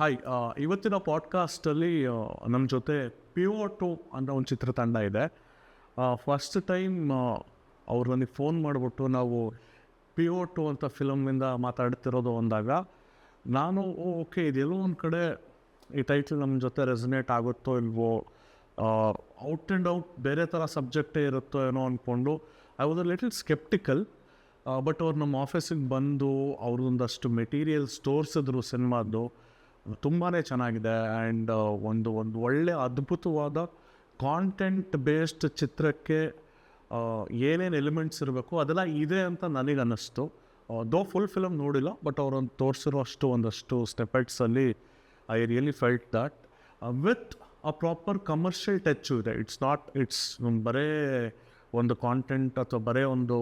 Hi, ಇವತ್ತಿನ ಪಾಡ್ಕಾಸ್ಟಲ್ಲಿ ನಮ್ಮ ಜೊತೆ ಪಿಯೋಟು ಅನ್ನೋ ಒಂದು ಚಿತ್ರತಂಡ ಇದೆ. ಫಸ್ಟ್ ಟೈಮ್ ಅವ್ರು ನನಗೆ ಫೋನ್ ಮಾಡಿಬಿಟ್ಟು ನಾವು ಪಿಯೋಟು ಅಂತ ಫಿಲಮಿಂದ ಮಾತಾಡ್ತಿರೋದು ಅಂದಾಗ ನಾನು ಓಕೆ ಇದೆಲ್ಲೋ ಒಂದು ಕಡೆ ಈ ಟೈಟ್ಲ್ ನಮ್ಮ ಜೊತೆ ರೆಸನೇಟ್ ಆಗುತ್ತೋ ಇಲ್ವೋ, ಔಟ್ ಆ್ಯಂಡ್ ಔಟ್ ಬೇರೆ ಥರ ಸಬ್ಜೆಕ್ಟೇ ಇರುತ್ತೋ ಏನೋ ಅಂದ್ಕೊಂಡು I was a little sceptical. But ಅವ್ರು ನಮ್ಮ ಆಫೀಸಿಗೆ ಬಂದು ಅವ್ರದ್ದೊಂದಷ್ಟು ಮೆಟೀರಿಯಲ್ಸ್ ತೋರಿಸಿದ್ರು ಸಿನಿಮಾದ್ದು. ತುಂಬಾ ಚೆನ್ನಾಗಿದೆ ಆ್ಯಂಡ್ ಒಂದು ಒಳ್ಳೆಯ ಅದ್ಭುತವಾದ ಕಾಂಟೆಂಟ್ ಬೇಸ್ಡ್ ಚಿತ್ರಕ್ಕೆ ಏನೇನು ಎಲಿಮೆಂಟ್ಸ್ ಇರಬೇಕು ಅದೆಲ್ಲ ಇದೆ ಅಂತ ನನಗೆ ಅನ್ನಿಸ್ತು. ದೋ ಫುಲ್ ಫಿಲಮ್ ನೋಡಿಲ್ಲ, ಬಟ್ ಅವರೊಂದು ತೋರಿಸಿರೋ ಒಂದಷ್ಟು ಸ್ಟೆಪೆಟ್ಸಲ್ಲಿ I really felt that with a proper commercial touch ಇದೆ. ಇಟ್ಸ್ ಬರೇ ಒಂದು ಕಾಂಟೆಂಟ್ ಅಥವಾ ಬರೇ ಒಂದು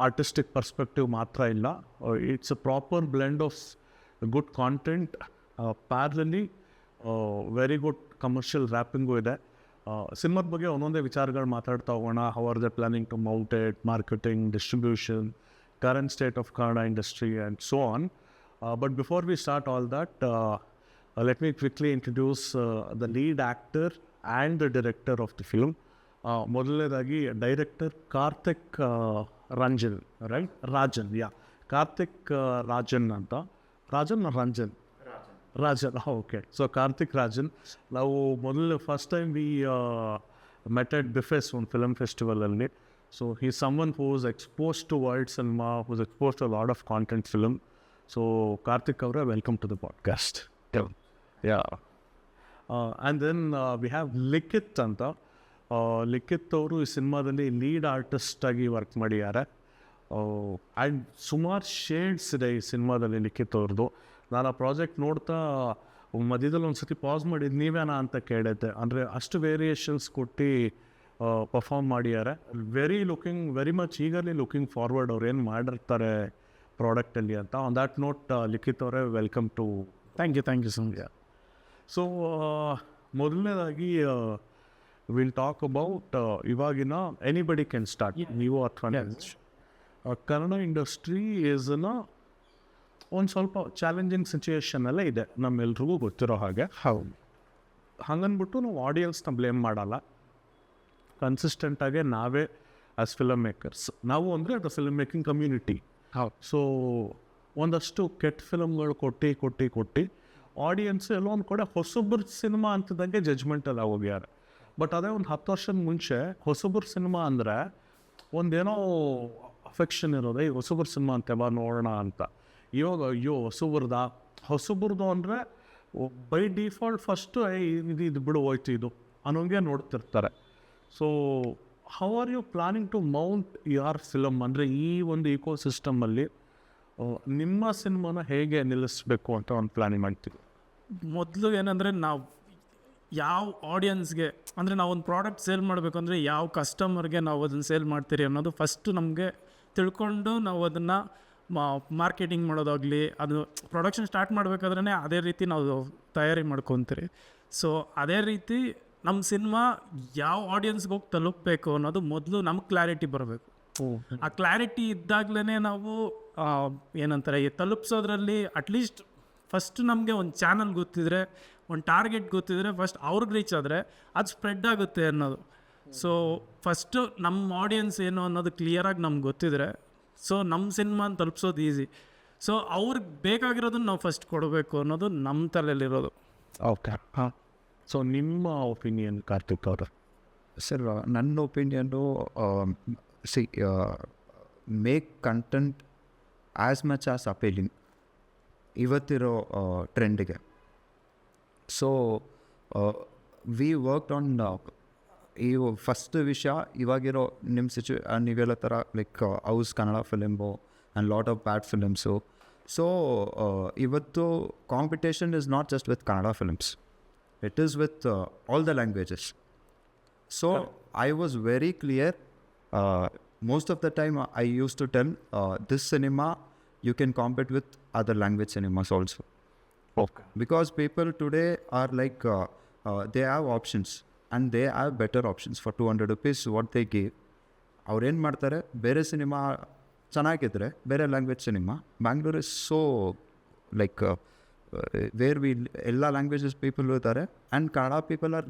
ಆರ್ಟಿಸ್ಟಿಕ್ ಪರ್ಸ್ಪೆಕ್ಟಿವ್ ಮಾತ್ರ ಇಲ್ಲ. It's a proper blend of good content, parallelly very good commercial wrapping ಇದೆ. ಸಿನಿಮಾದ ಬಗ್ಗೆ ಒಂದೊಂದೇ ವಿಚಾರಗಳು ಮಾತಾಡ್ತಾ ಹೋಗೋಣ. How are they planning to mount it, marketing, distribution, current state of Kannada industry and so on. But before we start all that, let me quickly introduce the lead actor and the director of the film. ಮೊದಲನೇದಾಗಿ director Karthik Ranjan, right? Karthik Rajan ಅಂತ. Rajan okay. So Karthik Rajan ನಾವು first time we met at BIFFES ಒಂದು film ಫೆಸ್ಟಿವಲಲ್ಲಿ. So he someone who is expose to world cinema, who is expose to lot of content film. So Karthik ಅವರೇ, welcome to the podcast. And then we have Likhith ಅಂತ. ಲಿಖಿತ್ ಅವರು ಈ ಸಿನಿಮಾದಲ್ಲಿ lead ಆರ್ಟಿಸ್ಟಾಗಿ work ಮಾಡಿದ್ದಾರೆ. And ಸುಮಾರು ಶೇಡ್ಸ್ ಇದೆ ಈ ಸಿನಿಮಾದಲ್ಲಿ ಲಿಖಿತ್ ಅವ್ರದ್ದು. ನಾನು ಆ ಪ್ರಾಜೆಕ್ಟ್ ನೋಡ್ತಾ ಮಧ್ಯದಲ್ಲಿ ಒಂದು ಸತಿ ಪಾಸ್ ಮಾಡಿದ್ದು ನೀವೇನಾ ಅಂತ ಕೇಳಿದ್ದೆ. ಅಂದರೆ ಅಷ್ಟು ವೇರಿಯೇಷನ್ಸ್ ಕೊಟ್ಟು ಪರ್ಫಾರ್ಮ್ ಮಾಡಿದ್ದಾರೆ. Very much eagerly looking forward ಅವ್ರು ಏನು ಮಾಡಿರ್ತಾರೆ ಪ್ರಾಡಕ್ಟಲ್ಲಿ ಅಂತ. ಆನ್ ದ್ಯಾಟ್ ನೋಟ್, ಲಿಖಿತ್ ಅವರೇ, welcome to. Thank you so much. So ಮೊದಲನೇದಾಗಿ ವಿಲ್ ಟಾಕ್ ಅಬೌಟ್ ಇವಾಗಿನ ಎನಿಬಡಿ ಕ್ಯಾನ್ ಸ್ಟಾರ್ಟ್, ನೀವು ಅಥವಾ ಕನ್ನಡ ಇಂಡಸ್ಟ್ರಿ ಈಸ್ನ ಒಂದು ಸ್ವಲ್ಪ ಚಾಲೆಂಜಿಂಗ್ ಸಿಚುಯೇಷನಲ್ಲೇ ಇದೆ, ನಮ್ಮೆಲ್ರಿಗೂ ಗೊತ್ತಿರೋ ಹಾಗೆ. ಹೌದು. ಹಾಗನ್ಬಿಟ್ಟು ನಾವು ಆಡಿಯನ್ಸ್ನ ಬ್ಲೇಮ್ ಮಾಡಲ್ಲ. ಕನ್ಸಿಸ್ಟೆಂಟಾಗೆ ನಾವೇ ಆ್ಯಸ್ ಫಿಲಮ್ ಮೇಕರ್ಸ್, ನಾವು ಅಂದರೆ ಅದು ಫಿಲ್ಮ್ ಮೇಕಿಂಗ್ ಕಮ್ಯುನಿಟಿ. ಹೌದು. ಸೊ ಒಂದಷ್ಟು ಕೆಟ್ಟ ಫಿಲಮ್ಗಳು ಕೊಟ್ಟು ಆಡಿಯನ್ಸ್ ಎಲ್ಲೋ ಒಂದು ಕಡೆ ಹೊಸಬ್ರ ಸಿನಿಮಾ ಅಂತಿದ್ದಂಗೆ ಜಜ್ಮೆಂಟಲ್ಲಿ ಹೋಗ್ಯಾರೆ. ಬಟ್ ಅದೇ ಒಂದು 10 ವರ್ಷದ ಮುಂಚೆ ಹೊಸಬ್ರ ಸಿನಿಮಾ ಅಂದರೆ ಒಂದೇನೋ ಅಫೆಕ್ಷನ್ ಇರೋದು, ಈ ಹೊಸಬ್ರ ಸಿನಿಮಾ ಅಂತೇವ ನೋಡೋಣ ಅಂತ. ಇವಾಗ ಅಯ್ಯೋ ಹೊಸಬ್ರದ್ದು ಅಂದರೆ ಬೈ ಡಿಫಾಲ್ಟ್ ಫಸ್ಟು ಇದು ಬಿಡು ಹೋಯ್ತು ಇದು ಅನ್ನೋಂಗೆ ನೋಡ್ತಿರ್ತಾರೆ. So how are you planning to mount your film? ಅಂದರೆ ಈ ಒಂದು ಈಕೋ ಸಿಸ್ಟಮಲ್ಲಿ ನಿಮ್ಮ ಸಿನಿಮಾನ ಹೇಗೆ ನಿಲ್ಲಿಸಬೇಕು ಅಂತ ಒಂದು ಪ್ಲಾನಿಂಗ್ ಮಾಡ್ತೀವಿ. ಮೊದಲು ಏನಂದರೆ, ನಾವು ಯಾವ ಆಡಿಯನ್ಸ್ಗೆ, ಅಂದರೆ ನಾವು ಒಂದು ಪ್ರಾಡಕ್ಟ್ ಸೇಲ್ ಮಾಡಬೇಕು ಅಂದರೆ ಯಾವ ಕಸ್ಟಮರ್ಗೆ ನಾವು ಅದನ್ನು ಸೇಲ್ ಮಾಡ್ತೀರಿ ಅನ್ನೋದು ಫಸ್ಟು ನಮಗೆ ತಿಳ್ಕೊಂಡು ನಾವು ಅದನ್ನು ಮಾರ್ಕೆಟಿಂಗ್ ಮಾಡೋದಾಗಲಿ, ಅದು ಪ್ರೊಡಕ್ಷನ್ ಸ್ಟಾರ್ಟ್ ಮಾಡಬೇಕಾದ್ರೇ ಅದೇ ರೀತಿ ನಾವು ತಯಾರಿ ಮಾಡ್ಕೊತೀರಿ. ಸೊ ಅದೇ ರೀತಿ ನಮ್ಮ ಸಿನಿಮಾ ಯಾವ ಆಡಿಯನ್ಸ್ಗೆ ಹೋಗಿ ತಲುಪಬೇಕು ಅನ್ನೋದು ಮೊದಲು ನಮ್ಗೆ ಕ್ಲಾರಿಟಿ ಬರಬೇಕು. ಆ ಕ್ಲಾರಿಟಿ ಇದ್ದಾಗಲೇ ನಾವು ಏನಂತಾರೆ, ತಲುಪಿಸೋದ್ರಲ್ಲಿ ಅಟ್ಲೀಸ್ಟ್ ಫಸ್ಟ್ ನಮಗೆ ಒಂದು ಚಾನಲ್ ಗೊತ್ತಿದ್ರೆ, ಒಂದು ಟಾರ್ಗೆಟ್ ಗೊತ್ತಿದ್ರೆ, ಫಸ್ಟ್ ಅವ್ರಿಗೆ ರೀಚ್ ಆದರೆ ಅದು ಸ್ಪ್ರೆಡ್ ಆಗುತ್ತೆ ಅನ್ನೋದು. ಸೊ ಫಸ್ಟು ನಮ್ಮ ಆಡಿಯನ್ಸ್ ಏನು ಅನ್ನೋದು ಕ್ಲಿಯರಾಗಿ ನಮ್ಗೆ ಗೊತ್ತಿದ್ರೆ, ಸೊ ನಮ್ಮ ಸಿನಿಮಾನ ತಲುಪಿಸೋದು ಈಸಿ. ಸೊ ಅವ್ರಿಗೆ ಬೇಕಾಗಿರೋದನ್ನ ನಾವು ಫಸ್ಟ್ ಕೊಡಬೇಕು ಅನ್ನೋದು ನಮ್ಮ ತಲೆಯಲ್ಲಿರೋದು. ಓಕೆ. ಸೊ ನಿಮ್ಮ ಒಪಿನಿಯನ್ ಕಾರ್ತಿಕ್ ಅವರು? ಸರ್, ನನ್ನ opinion make content as much as appealing ಇವತ್ತಿರೋ ಟ್ರೆಂಡಿಗೆ. ಸೊ ವಿ ವರ್ಕ್ ಆನ್ ಈ ಫಸ್ಟ್ ವಿಷಯ ಇವಾಗಿರೋ ನಿಮ್ಮ ನೀವೆಲ್ಲ ಥರ like house Kannada film and lot of bad films. So ಇವತ್ತು competition is not just with Kannada films, it is with all the languages. So I was very clear. Most of the time I used to tell this cinema you can compete with other language cinemas also. Okay. Because people today are like they have options and they have better options for 200 rupees what they give. ಅವ್ರು ಏನು ಮಾಡ್ತಾರೆ, ಬೇರೆ ಸಿನಿಮಾ ಚೆನ್ನಾಗಿದ್ರೆ ಬೇರೆ language ಸಿನಿಮಾ, Bangalore is so like where we ಎಲ್ಲ languages people ಇದ್ದಾರೆ and Kannada people are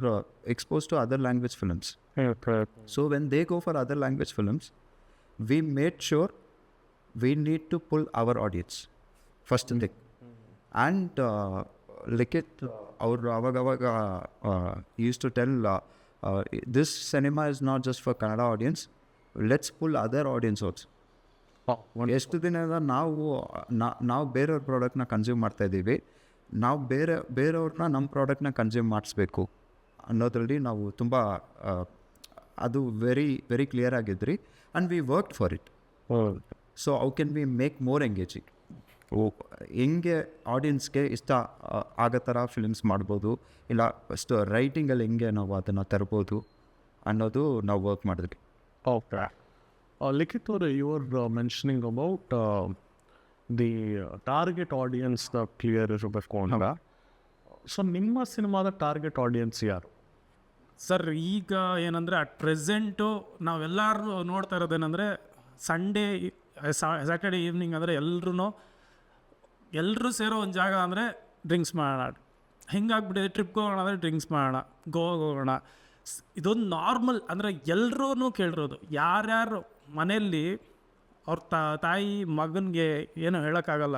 expose to other language films. So when they go for other language films, we made sure we need to pull our audience first thing. And Likhith ಅವರು ಅವಾಗ use to tell this cinema is not just for Kannada audience, let's pull other audience also. ಎಷ್ಟು ದಿನದ ನಾವು ಬೇರೆಯವ್ರ ಪ್ರಾಡಕ್ಟ್ನ consume ಮಾಡ್ತಾಯಿದ್ದೀವಿ, ನಾವು ಬೇರೆಯವ್ರನ್ನ ನಮ್ಮ ಪ್ರಾಡಕ್ಟ್ನ ಕನ್ಸ್ಯೂಮ್ ಮಾಡಿಸ್ಬೇಕು ಅನ್ನೋದ್ರಲ್ಲಿ ನಾವು ತುಂಬ ಅದು ವೆರಿ ವೆರಿ ಕ್ಲಿಯರ್ ಆಗಿದ್ರಿ. And we work for it. So how can we make more engaging, ಹೆಂಗೆ ಆಡಿಯನ್ಸ್ಗೆ ಇಷ್ಟ ಆಗೋ ಥರ ಫಿಲ್ಮ್ಸ್ ಮಾಡ್ಬೋದು, ಇಲ್ಲ ಫಸ್ಟ್ ರೈಟಿಂಗಲ್ಲಿ ಹೆಂಗೆ ನಾವು ಅದನ್ನು ತರ್ಬೋದು ಅನ್ನೋದು ನಾವು ವರ್ಕ್ ಮಾಡಿದ್ವಿ. ಓಕೆ. ಲಿಖಿತ್ ಅವರು, you are mentioning about the target audience clear ಇರಬೇಕು ಅಂತ. ಸೊ ನಿಮ್ಮ ಸಿನಿಮಾದ ಟಾರ್ಗೆಟ್ ಆಡಿಯನ್ಸ್ ಯಾರು ಸರ್? ಈಗ ಏನಂದರೆ ಅಟ್ ಪ್ರೆಸೆಂಟು ನಾವೆಲ್ಲರೂ ನೋಡ್ತಾ ಇರೋದೇನೆಂದರೆ ಸಂಡೇ ಸ್ಯಾಟರ್ಡೇ ಈವ್ನಿಂಗ್ ಅಂದರೆ ಎಲ್ಲರೂ ಸೇರೋ ಒಂದು ಜಾಗ ಅಂದರೆ ಡ್ರಿಂಕ್ಸ್ ಮಾಡೋಣ, ಹಿಂಗಾಗ್ಬಿಟ್ಟಿದೆ. ಟ್ರಿಪ್ಗೆ ಹೋಗೋಣ ಅಂದರೆ ಡ್ರಿಂಕ್ಸ್ ಮಾಡೋಣ, ಗೋವಾಗೆ ಹೋಗೋಣ. ಇದೊಂದು ನಾರ್ಮಲ್ ಅಂದರೆ ಎಲ್ಲರೂ ಕೇಳಿರೋದು. ಯಾರ್ಯಾರು ಮನೆಯಲ್ಲಿ ಅವ್ರ ತಾಯಿ ಮಗನಿಗೆ ಏನೋ ಹೇಳೋಕ್ಕಾಗಲ್ಲ,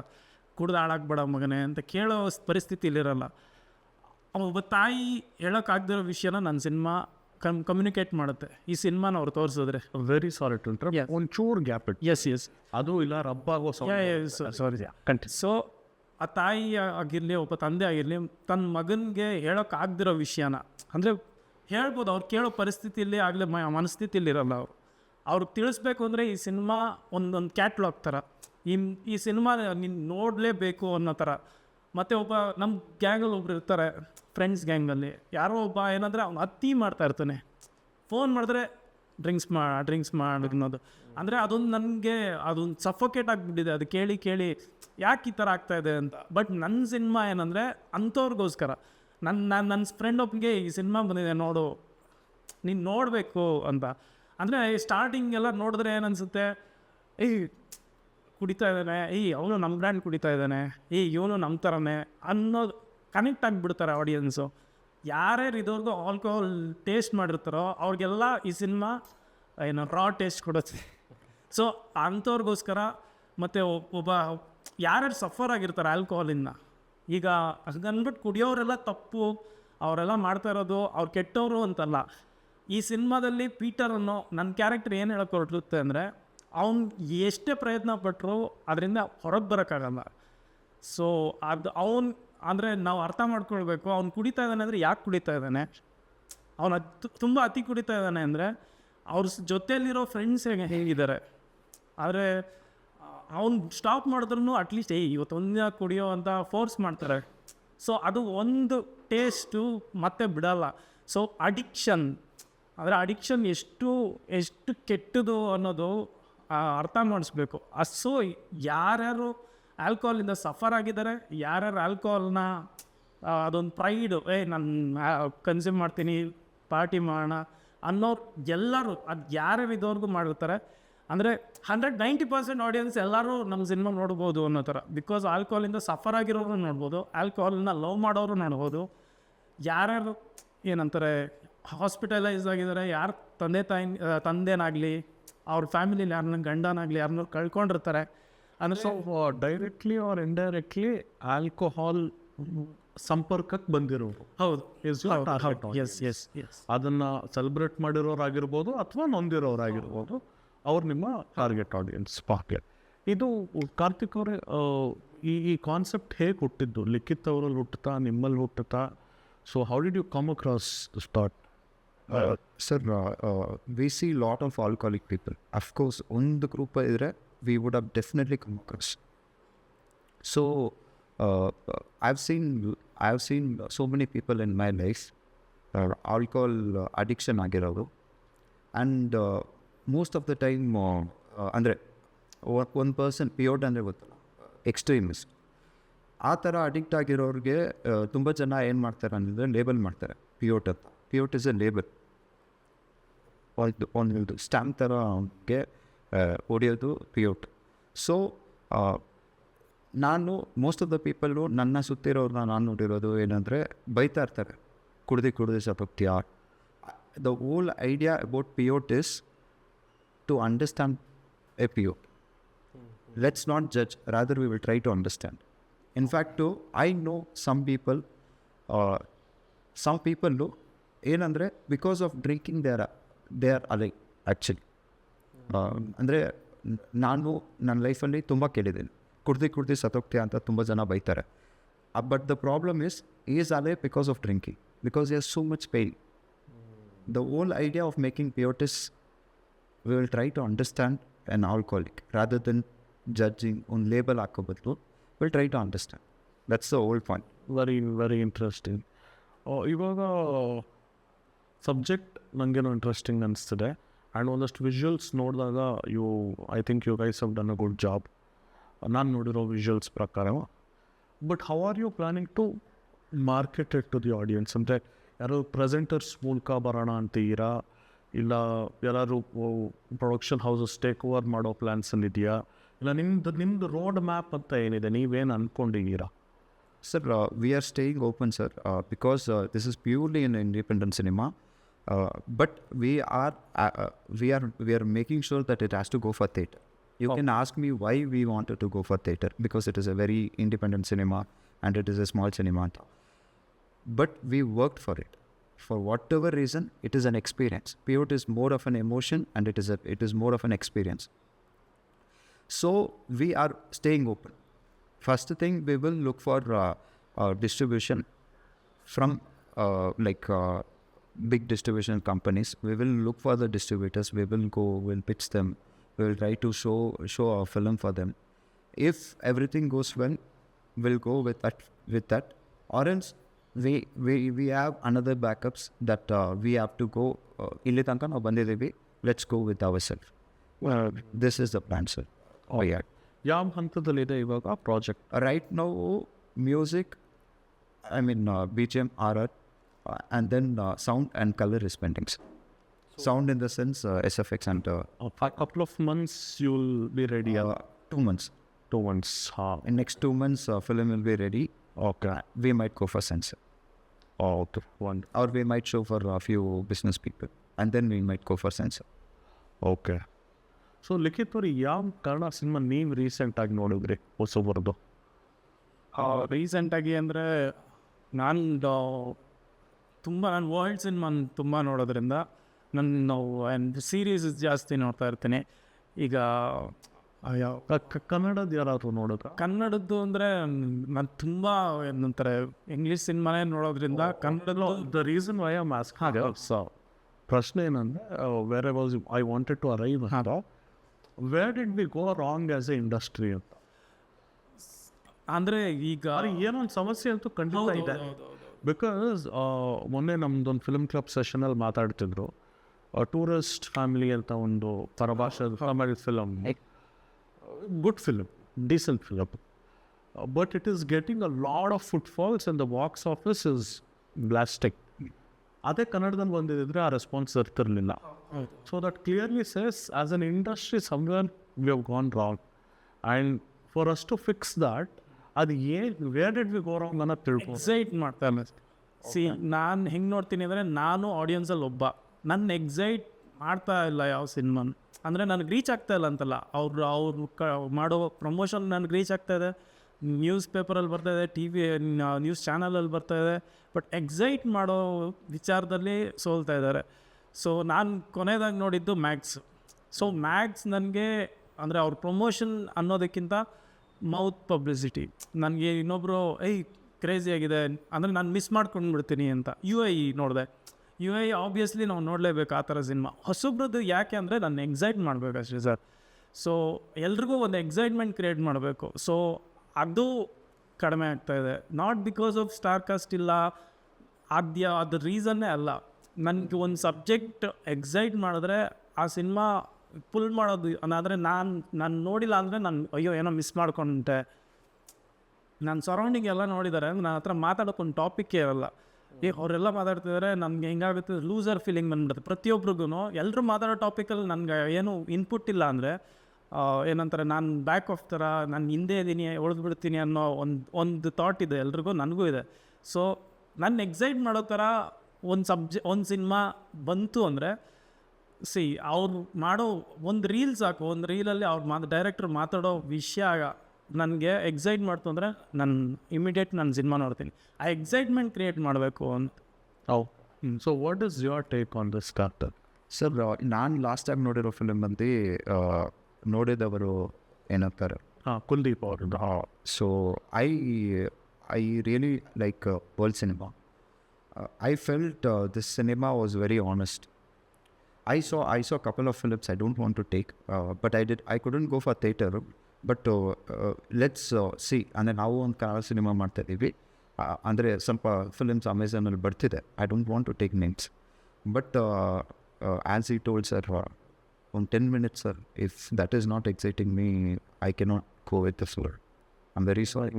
ಕುಡ್ದು ಹಾಳಾಗ್ಬೇಡ ಮಗನೇ ಅಂತ ಕೇಳೋ ಪರಿಸ್ಥಿತಿಲಿರಲ್ಲ. ಒಬ್ಬ ತಾಯಿ ಹೇಳೋಕ್ಕಾಗದಿರೋ ವಿಷಯನ ನನ್ನ ಸಿನಿಮಾ ಕಮ್ಯುನಿಕೇಟ್ ಮಾಡುತ್ತೆ. ಈ ಸಿನಿಮಾನ ಅವ್ರು ತೋರಿಸಿದ್ರೆ. ವೆರಿ ಸಾರಿ ಟು ಇಂಟರಪ್ಟ್, ಒಂಚೂರು ಗ್ಯಾಪ್ ಇಟ್. ಎಸ್ ಅದು ಇಲ್ಲ ರಬ್ಬಾಗೋ ಸಾರಿ. ಸೊ ಆ ತಾಯಿ ಆಗಿರಲಿ, ಒಬ್ಬ ತಂದೆ ಆಗಿರಲಿ, ತನ್ನ ಮಗನಿಗೆ ಹೇಳೋಕ್ಕಾಗದಿರೋ ವಿಷಯನ ಅಂದರೆ ಹೇಳ್ಬೋದು, ಅವ್ರು ಕೇಳೋ ಪರಿಸ್ಥಿತಿಯಲ್ಲಿ ಆಗಲೇ ಮನಸ್ಥಿತಿಲಿರಲ್ಲ. ಅವ್ರಿಗೆ ತಿಳಿಸ್ಬೇಕು ಅಂದರೆ ಈ ಸಿನಿಮಾ ಒಂದೊಂದು ಕ್ಯಾಟ್ಲಾಗ್ ಥರ. ಈ ಸಿನಿಮಾ ನೀನು ನೋಡಲೇಬೇಕು ಅನ್ನೋ ಥರ. ಮತ್ತು ಒಬ್ಬ ನಮ್ಮ ಗ್ಯಾಂಗಲ್ಲಿ ಒಬ್ರು ಇರ್ತಾರೆ, ಫ್ರೆಂಡ್ಸ್ ಗ್ಯಾಂಗಲ್ಲಿ ಯಾರೋ ಒಬ್ಬ ಏನಂದರೆ ಅವ್ನು ಅತಿ ಮಾಡ್ತಾ ಇರ್ತಾನೆ. ಫೋನ್ ಮಾಡಿದ್ರೆ ಡ್ರಿಂಕ್ಸ್ ಮಾಡಿ ಅನ್ನೋದು ಅಂದರೆ ಅದೊಂದು ನನಗೆ ಅದೊಂದು ಸಫೋಕೇಟ್ ಆಗಿಬಿಟ್ಟಿದೆ. ಅದು ಕೇಳಿ ಯಾಕೆ ಈ ಥರ ಆಗ್ತಾಯಿದೆ ಅಂತ. ಬಟ್ ನನ್ನ ಸಿನಿಮಾ ಏನಂದರೆ ಅಂಥವ್ರಿಗೋಸ್ಕರ. ನನ್ನ ಫ್ರೆಂಡ್ ಒಬ್ಬನಿಗೆ ಈ ಸಿನಿಮಾ ಬಂದಿದೆ ನೋಡು, ನೀನು ನೋಡಬೇಕು ಅಂತ. ಅಂದರೆ ಸ್ಟಾರ್ಟಿಂಗೆಲ್ಲ ನೋಡಿದ್ರೆ ಏನನ್ಸುತ್ತೆ, ಕುಡಿತಾ ಇದ್ದಾನೆ, ಅವನು ನಮ್ಮ ಬ್ರ್ಯಾಂಡ್ ಕುಡಿತಾ ಇದ್ದಾನೆ, ಇವನು ನಮ್ಮ ಥರನೇ ಅನ್ನೋದು ಕನೆಕ್ಟ್ ಆಗಿಬಿಡ್ತಾರೆ ಆಡಿಯನ್ಸು. ಯಾರ್ಯಾರು ಇದುವರೆಗೂ ಆಲ್ಕೋಹಾಲ್ ಟೇಸ್ಟ್ ಮಾಡಿರ್ತಾರೋ ಅವ್ರಿಗೆಲ್ಲ ಈ ಸಿನಿಮಾ ಏನೋ ರಾ ಟೇಸ್ಟ್ ಕೊಡುತ್ತೆ. ಸೊ ಅಂಥವ್ರಿಗೋಸ್ಕರ. ಮತ್ತು ಒಬ್ಬ ಯಾರ್ಯಾರು ಸಫರ್ ಆಗಿರ್ತಾರೆ ಆಲ್ಕೋಹಾಲಿಂದ, ಈಗ ಹಂಗನ್ಬಿಟ್ಟು ಕುಡಿಯೋರೆಲ್ಲ ತಪ್ಪು, ಅವರೆಲ್ಲ ಮಾಡ್ತಾ ಇರೋದು ಅವ್ರು ಕೆಟ್ಟವರು ಅಂತಲ್ಲ. ಈ ಸಿನಿಮಾದಲ್ಲಿ ಪೀಟರ್ ಅನ್ನೋ ನನ್ನ ಕ್ಯಾರೆಕ್ಟರ್ ಏನು ಹೇಳೋಕೆ ಹೊರಟಿರುತ್ತೆ ಅಂದರೆ, ಅವ್ನು ಎಷ್ಟೇ ಪ್ರಯತ್ನ ಪಟ್ಟರು ಅದರಿಂದ ಹೊರಗೆ ಬರೋಕ್ಕಾಗಲ್ಲ. ಸೊ ಅವ್ನು ಅಂದರೆ ನಾವು ಅರ್ಥ ಮಾಡ್ಕೊಳ್ಬೇಕು, ಅವ್ನು ಕುಡಿತಾ ಇದ್ದಾನೆ ಅಂದರೆ ಯಾಕೆ ಕುಡಿತಾ ಇದ್ದಾನೆ. ಅವನು ತುಂಬ ಅತಿ ಕುಡಿತಾ ಇದ್ದಾನೆ ಅಂದರೆ ಅವ್ರ ಜೊತೆಯಲ್ಲಿರೋ ಫ್ರೆಂಡ್ಸ್ ಹೇಗಿದ್ದಾರೆ. ಆದರೆ ಅವ್ನು ಸ್ಟಾಪ್ ಮಾಡಿದ್ರೂ ಅಟ್ಲೀಸ್ಟ್ ಇವತ್ತೊಂದಿನ ಕುಡಿಯೋ ಅಂತ ಫೋರ್ಸ್ ಮಾಡ್ತಾರೆ. ಸೊ ಅದು ಒಂದು ಟೇಸ್ಟು ಮತ್ತೆ ಬಿಡಲ್ಲ. ಸೊ ಅಡಿಕ್ಷನ್ ಎಷ್ಟು ಕೆಟ್ಟದು ಅನ್ನೋದು ಅರ್ಥ ಮಾಡಿಸ್ಬೇಕು. ಸೊ ಯಾರ್ಯಾರು ಆಲ್ಕೋಹಾಲಿಂದ ಸಫರ್ ಆಗಿದ್ದಾರೆ, ಯಾರ್ಯಾರು ಆಲ್ಕೋಹಾಲ್ನ ಅದೊಂದು ಪ್ರೈಡು, ನಾನು ಕನ್ಸ್ಯೂಮ್ ಮಾಡ್ತೀನಿ, ಪಾರ್ಟಿ ಮಾಡೋಣ ಅನ್ನೋರು ಎಲ್ಲರೂ, ಅದು ಯಾರ್ಯಾರು ಇದುವರೆಗೂ ಮಾಡಿರ್ತಾರೆ ಅಂದರೆ 90% ಆಡಿಯನ್ಸ್ ಎಲ್ಲರೂ ನಮ್ಮ ಸಿನಿಮಾ ನೋಡ್ಬೋದು ಅನ್ನೋ ಥರ. ಬಿಕಾಸ್ ಆಲ್ಕೋಹಾಲಿಂದ ಸಫರ್ ಆಗಿರೋರು ನೋಡ್ಬೋದು, ಆಲ್ಕೋಹಾಲ್ನ ಲವ್ ಮಾಡೋರು ನೋಡ್ಬೋದು, ಯಾರ್ಯಾರು ಏನಂತಾರೆ ಹಾಸ್ಪಿಟಲೈಸ್ ಆಗಿದ್ದಾರೆ, ಯಾರು ತಂದೆನಾಗಲಿ ಅವ್ರ ಫ್ಯಾಮಿಲಿಲಿ ಯಾರನ್ನ ಗಂಡನಾಗಲಿ ಯಾರನ್ನ ಕಳ್ಕೊಂಡಿರ್ತಾರೆ. ಅಂದರೆ so directly R indirectly alcohol ಸಂಪರ್ಕಕ್ಕೆ ಬಂದಿರೋರು. ಹೌದು. ಎಸ್ ಅದನ್ನು ಸೆಲೆಬ್ರೇಟ್ ಮಾಡಿರೋರಾಗಿರ್ಬೋದು ಅಥವಾ ನೊಂದಿರೋರಾಗಿರ್ಬೋದು, ಅವ್ರು ನಿಮ್ಮ ಟಾರ್ಗೆಟ್ ಆಡಿಯನ್ಸ್. ಇದು ಕಾರ್ತಿಕ್ ಅವರೇ, ಈ ಕಾನ್ಸೆಪ್ಟ್ ಹೇಗೆ ಹುಟ್ಟಿದ್ದು? ಲಿಖಿತ್ ಅವರಲ್ಲಿ ಹುಟ್ಟುತ್ತಾ, ನಿಮ್ಮಲ್ಲಿ ಹುಟ್ಟುತ್ತಾ? So how did you come across this thought? Sir, we see a lot of alcoholic people. Of course, ಒಂದು ಗ್ರೂಪ್ ಇದ್ದರೆ we would have definitely come across. So, I've seen so many people in my life alcohol addiction ಆಗಿರೋದು. And most of the time, ಅಂದರೆ ಒಂದು person ಪಿಯೋಟ್ ಅಂದರೆ ಗೊತ್ತಲ್ಲ, extremist, ಆ ಥರ addict ಆಗಿರೋರಿಗೆ ತುಂಬ ಜನ ಏನು ಮಾಡ್ತಾರೆ ಅಂದರೆ ಲೇಬಲ್ ಮಾಡ್ತಾರೆ ಪಿಯೋಟ್ ಅಂತ. ಪಿಯೋಟ್ ಇಸ್ ಎ ಲೇಬಲ್, ಒಂದು ಸ್ಟ್ಯಾಂಪ್ ಥರ ಅವನಿಗೆ ಹೊಡೆಯೋದು ಪಿಯೋಟ್. ಸೊ ನಾನು ಮೋಸ್ಟ್ ಆಫ್ ದ ಪೀಪಲ್ಲು ನನ್ನ ಸುತ್ತಿರೋರನ್ನ ನಾನು ನೋಡಿರೋದು ಏನಂದರೆ ಬೈತಾ ಇರ್ತಾರೆ, ಕುಡ್ದು ಸತ್ತೋಗ್ತೀಯಾ. The whole idea about Peotu is to understand a Peotu. Let's not judge, rather we will try to understand. In fact, I know some people ಏನಂದರೆ because of drinking they are alive actually. ಅಂದರೆ ನಾನು ನನ್ನ ಲೈಫಲ್ಲಿ ತುಂಬ ಕೇಳಿದ್ದೀನಿ, ಕುಡ್ದು ಸತ್ತೋಗ್ತೀಯ ಅಂತ ತುಂಬ ಜನ ಬೈತಾರೆ. But the problem is alive because of drinking, because he has so much pain. The whole idea of making peotus, we will try to understand an alcoholic rather than judging on label ಹಾಕೋ ಬದಲು we'll try to understand. That's the whole point. Very interesting. ಇವಾಗ subject ನನಗೇನೋ interesting ಅನಿಸ್ತಿದೆ. And ಒಂದಷ್ಟು visuals ನೋಡಿದಾಗ I think you guys have done a good job, ನಾನು ನೋಡಿರೋ visuals ಪ್ರಕಾರ. But how are you planning to market it to the audience? ಅಂದರೆ ಯಾರು ಪ್ರೆಸೆಂಟರ್ಸ್ ಮೂಲಕ ಬರೋಣ ಅಂತೀರಾ, ಇಲ್ಲ ಯಾರು ಪ್ರೊಡಕ್ಷನ್ ಹೌಸಸ್ ಟೇಕ್ ಓವರ್ ಮಾಡೋ ಪ್ಲ್ಯಾನ್ಸಲ್ಲಿ ಇದೆಯಾ, ಇಲ್ಲ ನಿಮ್ಮದು ರೋಡ್ ಮ್ಯಾಪ್ ಅಂತ ಏನಿದೆ, ನೀವೇನು ಅಂದ್ಕೊಂಡಿದ್ದೀರಾ? Sir, we are staying open, sir, because this is purely an independent cinema. But we are making sure that it has to go for theatre. You can ask me why we wanted to go for theatre, because it is a very independent cinema and it is a small cinema. But we worked for it. For whatever reason, it is an experience. Peotu is more of an emotion and it is more of an experience. So we are staying open. First thing, we will look for distribution from big distribution companies. We will look for the distributors. We'll pitch them. We will try to show our film for them. If everything goes well, we'll go with that. Or else we have another backups that we have to go. Illi tanka ನಾವು ಬಂದಿದ್ದೀವಿ. Let's go with ourselves. This is the plan, sir. Oh yeah. ಯಾವ ಹಂತದಲ್ಲಿದೆ ಇವಾಗ project? Right now, music, BGM, RR, and then sound and color is pending. Sound in the sense SFX and... a couple of months you will be ready? 2 months. 2 months. In next 2 months, film will be ready. Okay. We might go for censor. Okay, wonderful. Or we might show for a few business people. And then we might go for censor. Okay. So Likhith ಅವ್ರು ಯಾವ Kannada cinema ನೀವು ರೀಸೆಂಟಾಗಿ ನೋಡಿದ್ರಿ ಹೊಸಬರ್ದು? ರೀಸೆಂಟಾಗಿ ಅಂದರೆ ನಾನು world cinema ತುಂಬ ನೋಡೋದ್ರಿಂದ ನಾವು ಸೀರೀಸ್ ಜಾಸ್ತಿ ನೋಡ್ತಾ ಇರ್ತೀನಿ. ಈಗ ಕನ್ನಡದ ಯಾರಾದರೂ ನೋಡಿದ್ರ? ಕನ್ನಡದ್ದು ಅಂದರೆ ನಾನು ತುಂಬ ಏನಂತಾರೆ ಇಂಗ್ಲೀಷ್ ಸಿನಿಮಾನೇ ನೋಡೋದ್ರಿಂದ ಕನ್ನಡದ the reason why am asking, ಪ್ರಶ್ನೆ ಏನಂದರೆ I wanted to arrive where did we go wrong as a industry ಅಂತ. ಅಂದರೆ ಈಗ ಏನೊಂದು ಸಮಸ್ಯೆ ಅಂತೂ ಖಂಡಿತ ಇದೆ. ಬಿಕಾಸ್ ಮೊನ್ನೆ ನಮ್ದೊಂದು ಫಿಲ್ಮ್ ಕ್ಲಬ್ ಸೆಷನಲ್ಲಿ ಮಾತಾಡ್ತಿದ್ರು, ಟೂರಿಸ್ಟ್ ಫ್ಯಾಮಿಲಿ ಅಂತ ಒಂದು ಪರಭಾಷೆ Tamil film, good film, decent film, but it is getting a lot of footfalls and the box office is blastic. ಅದೇ ಕನ್ನಡದಲ್ಲಿ ಬಂದಿದ್ದರೆ ಆ ರೆಸ್ಪಾನ್ಸ್ ಇರ್ತಿರಲಿಲ್ಲ. So that clearly says as an industry somewhere we have gone wrong, and for us to fix that ಅದು where did we go wrong ಅನ್ನೋದು ತಿಳ್ಕೊಂಡು excite ಮಾಡ್ತಾ ಇಲ್ಲ. ನಾನು ಹೆಂಗೆ ನೋಡ್ತೀನಿ ಅಂದರೆ, ನಾನು ಆಡಿಯನ್ಸಲ್ಲಿ ನನ್ನ ಎಕ್ಸೈಟ್ ಮಾಡ್ತಾ ಇಲ್ಲ ಯಾವ ಸಿನಿಮಾನ. ಅಂದರೆ ನನಗೆ ರೀಚ್ ಆಗ್ತಾ ಇಲ್ಲ ಅಂತಲ್ಲ, ಅವ್ರು ಮಾಡೋ ಪ್ರಮೋಷನ್ ನನಗೆ ರೀಚ್ ಆಗ್ತಾಯಿದೆ, ನ್ಯೂಸ್ ಪೇಪರಲ್ಲಿ ಬರ್ತಾಯಿದೆ, ನ್ಯೂಸ್ ಚಾನಲಲ್ಲಿ ಬರ್ತಾಯಿದೆ, ಬಟ್ ಎಕ್ಸೈಟ್ ಮಾಡೋ ವಿಚಾರದಲ್ಲಿ ಸೋಲ್ತಾ ಇದ್ದಾರೆ. ಸೊ ನಾನು ಕೊನೆಯದಾಗಿ ನೋಡಿದ್ದು ಮ್ಯಾಕ್ಸ್. ಸೊ ಮ್ಯಾಕ್ಸ್ ನನಗೆ ಅಂದರೆ ಅವ್ರ ಪ್ರಮೋಷನ್ ಅನ್ನೋದಕ್ಕಿಂತ ಮೌತ್ ಪಬ್ಲಿಸಿಟಿ. ನನಗೆ ಇನ್ನೊಬ್ಬರು ಕ್ರೇಜಿ ಆಗಿದೆ ಅಂದರೆ ನಾನು ಮಿಸ್ ಮಾಡ್ಕೊಂಡ್ಬಿಡ್ತೀನಿ ಅಂತ UI ನೋಡಿದೆ. UI ಆಬ್ವಿಯಸ್ಲಿ ನಾವು ನೋಡಲೇಬೇಕು ಆ ಥರ ಸಿನಿಮಾ. ಹೊಸಬ್ರದ್ದು ಯಾಕೆ ಅಂದರೆ ನಾನು ಎಕ್ಸೈಟ್ ಮಾಡಬೇಕು ಅಷ್ಟೇ ಸರ್. ಸೊ ಎಲ್ರಿಗೂ ಒಂದು ಎಕ್ಸೈಟ್ಮೆಂಟ್ ಕ್ರಿಯೇಟ್ ಮಾಡಬೇಕು. ಸೊ ಅದು ಕಡಿಮೆ ಆಗ್ತಾಯಿದೆ. Not because off star cast ಇಲ್ಲ, ಅದು ರೀಸನ್ನೇ ಅಲ್ಲ. ನನಗೆ ಒಂದು ಸಬ್ಜೆಕ್ಟ್ ಎಕ್ಸೈಟ್ ಮಾಡಿದ್ರೆ ಆ ಸಿನಿಮಾ ಪುಲ್ ಮಾಡೋದು. ಅಂದರೆ ನಾನು ನೋಡಿಲ್ಲ ಅಂದರೆ ಅಯ್ಯೋ ಏನೋ ಮಿಸ್ ಮಾಡ್ಕೊಂಡೆ. ನನ್ನ ಸರೌಂಡಿಂಗ್ ಎಲ್ಲ ನೋಡಿದ್ದಾರೆ, ನನ್ನ ಹತ್ರ ಮಾತಾಡೋಕ್ಕೊಂದು ಟಾಪಿಕ್ಕೇ ಇರಲ್ಲ. ಅವರೆಲ್ಲ ಮಾತಾಡ್ತಿದ್ದಾರೆ, ನನಗೆ ಹೆಂಗಾಗುತ್ತೆ ಲೂಸರ್ ಫೀಲಿಂಗ್ ಬಂದ್ಬಿಡುತ್ತೆ ಪ್ರತಿಯೊಬ್ರಿಗೂ. ಎಲ್ಲರೂ ಮಾತಾಡೋ ಟಾಪಿಕಲ್ಲಿ ನನಗೆ ಏನು ಇನ್ಪುಟ್ ಇಲ್ಲ ಅಂದರೆ ಏನಂತಾರೆ ನಾನು ಬ್ಯಾಕ್ ಆಫ್ ಥರ ನಾನು ಹಿಂದೆ ಇದ್ದೀನಿ ಬಿಡ್ತೀನಿ ಅನ್ನೋ ಒಂದು ಥಾಟ್ ಇದೆ ಎಲ್ರಿಗೂ, ನನಗೂ ಇದೆ. ಸೊ ನನ್ನ ಎಕ್ಸೈಟ್ ಮಾಡೋ ಥರ ಒಂದು ಸಿನಿಮಾ ಬಂತು ಅಂದರೆ ಅವ್ರು ಮಾಡೋ ಒಂದು ರೀಲ್ ಸಾಕು, ಒಂದು ರೀಲಲ್ಲಿ ಅವ್ರು ಡೈರೆಕ್ಟ್ರ್ ಮಾತಾಡೋ ವಿಷಯ ನನಗೆ ಎಕ್ಸೈಟ್ ಮಾಡ್ತು ಅಂದರೆ ನಾನು ಇಮಿಡಿಯೇಟ್ ನಾನು ಸಿನಿಮಾ ನೋಡ್ತೀನಿ. ಆ ಎಕ್ಸೈಟ್ಮೆಂಟ್ ಕ್ರಿಯೇಟ್ ಮಾಡಬೇಕು ಅಂತ. So what is your take on this character? Sir, ನಾನು ಲಾಸ್ಟ್ ಟೈಮ್ ನೋಡಿರೋ ಫಿಲ್ಮ್ ಬಂದು ನೋಡಿದವರು ಏನಂತಾರೆ, ಕುಲ್ದೀಪ್ ಅವ್ರದ್ದು. So I really like world cinema. I felt this cinema was very honest. I saw a couple of films I don't want to take, but I couldn't go for theatre. But let's see. ಅಂದರೆ ನಾವು ಒಂದು Kannada cinema ಮಾಡ್ತಾ ಇದ್ದೀವಿ, ಅಂದರೆ ಸ್ವಲ್ಪ films ಅಮೆಝಾನಲ್ಲಿ ಬರ್ತಿದೆ. I don't want to take names, but as I told sir, ಒಂದು 10 minutes sir, if that is not exciting me, I cannot go with the floor. I am very sorry.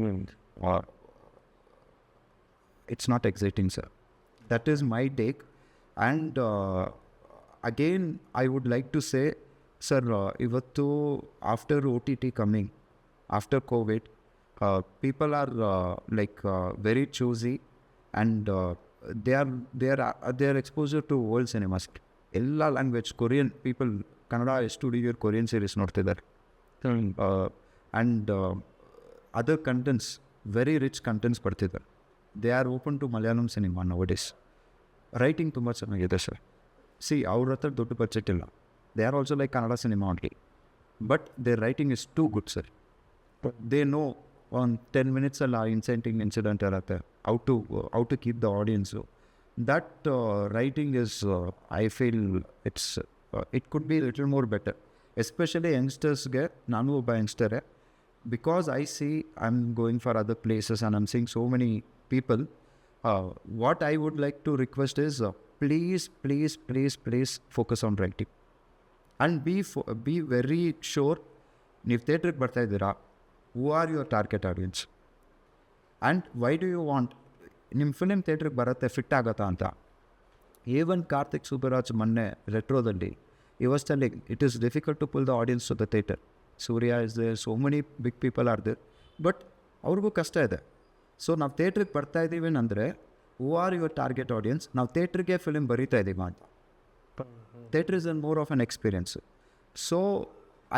It's not exciting, sir. That is my take. And again, I would like to say, sir, ivattu after OTT coming, after COVID, people are very choosy, and their exposure to world cinemas. Ella language, Korean people, Kannada studio Korean series ನೋಡ್ತಿದ್ದಾರೆ. And other contents, very rich contents ಬರ್ತಿದ್ದಾರೆ. They are open to Malayalam cinema nowadays. Writing ತುಂಬ ಚೆನ್ನಾಗಿದೆ sir. ಅವ್ರ ಹತ್ರ ದೊಡ್ಡ budget ಇಲ್ಲ. They are also like Kannada cinema only. But their writing is too good, sir. They know on 10 minutes alla inciting incident irutte. How to keep the audience. That writing is, I feel it could be a little more better. Especially youngsters ge, nanu obba youngster, because I see I'm going for other places and I'm seeing so many people. What I would like to request is, please focus on writing, and be very sure ನೀವು ಥಿಯೇಟ್ರಿಗೆ ಬರ್ತಾ ಇದ್ದೀರಾ, who are your target audience, and why do you want ನಿಮ್ಮ film ಥಿಯೇಟ್ರಿಗೆ ಬರುತ್ತೆ, fit ಆಗುತ್ತಾ ಅಂತ. even Karthik Subbaraj ಮೊನ್ನೆ ರೆಟ್ರೋದಲ್ಲಿ he was telling it is difficult to pull the audience to the theatre. Surya is there, so many big people are there, but ಅವ್ರಿಗೂ ಕಷ್ಟ ಇದೆ. So ನಾವು ಥಿಯೇಟ್ರಿಗೆ ಬರ್ತಾ ಇದ್ದೀವಿ ಅಂದರೆ, who are your target audience, ನಾವು ಥಿಯೇಟ್ರಿಗೆ ಫಿಲ್ಮ್ ಬರೀತಾ ಇದ್ದೀವಿ ಅಂತ. Theatre is more of an experience. So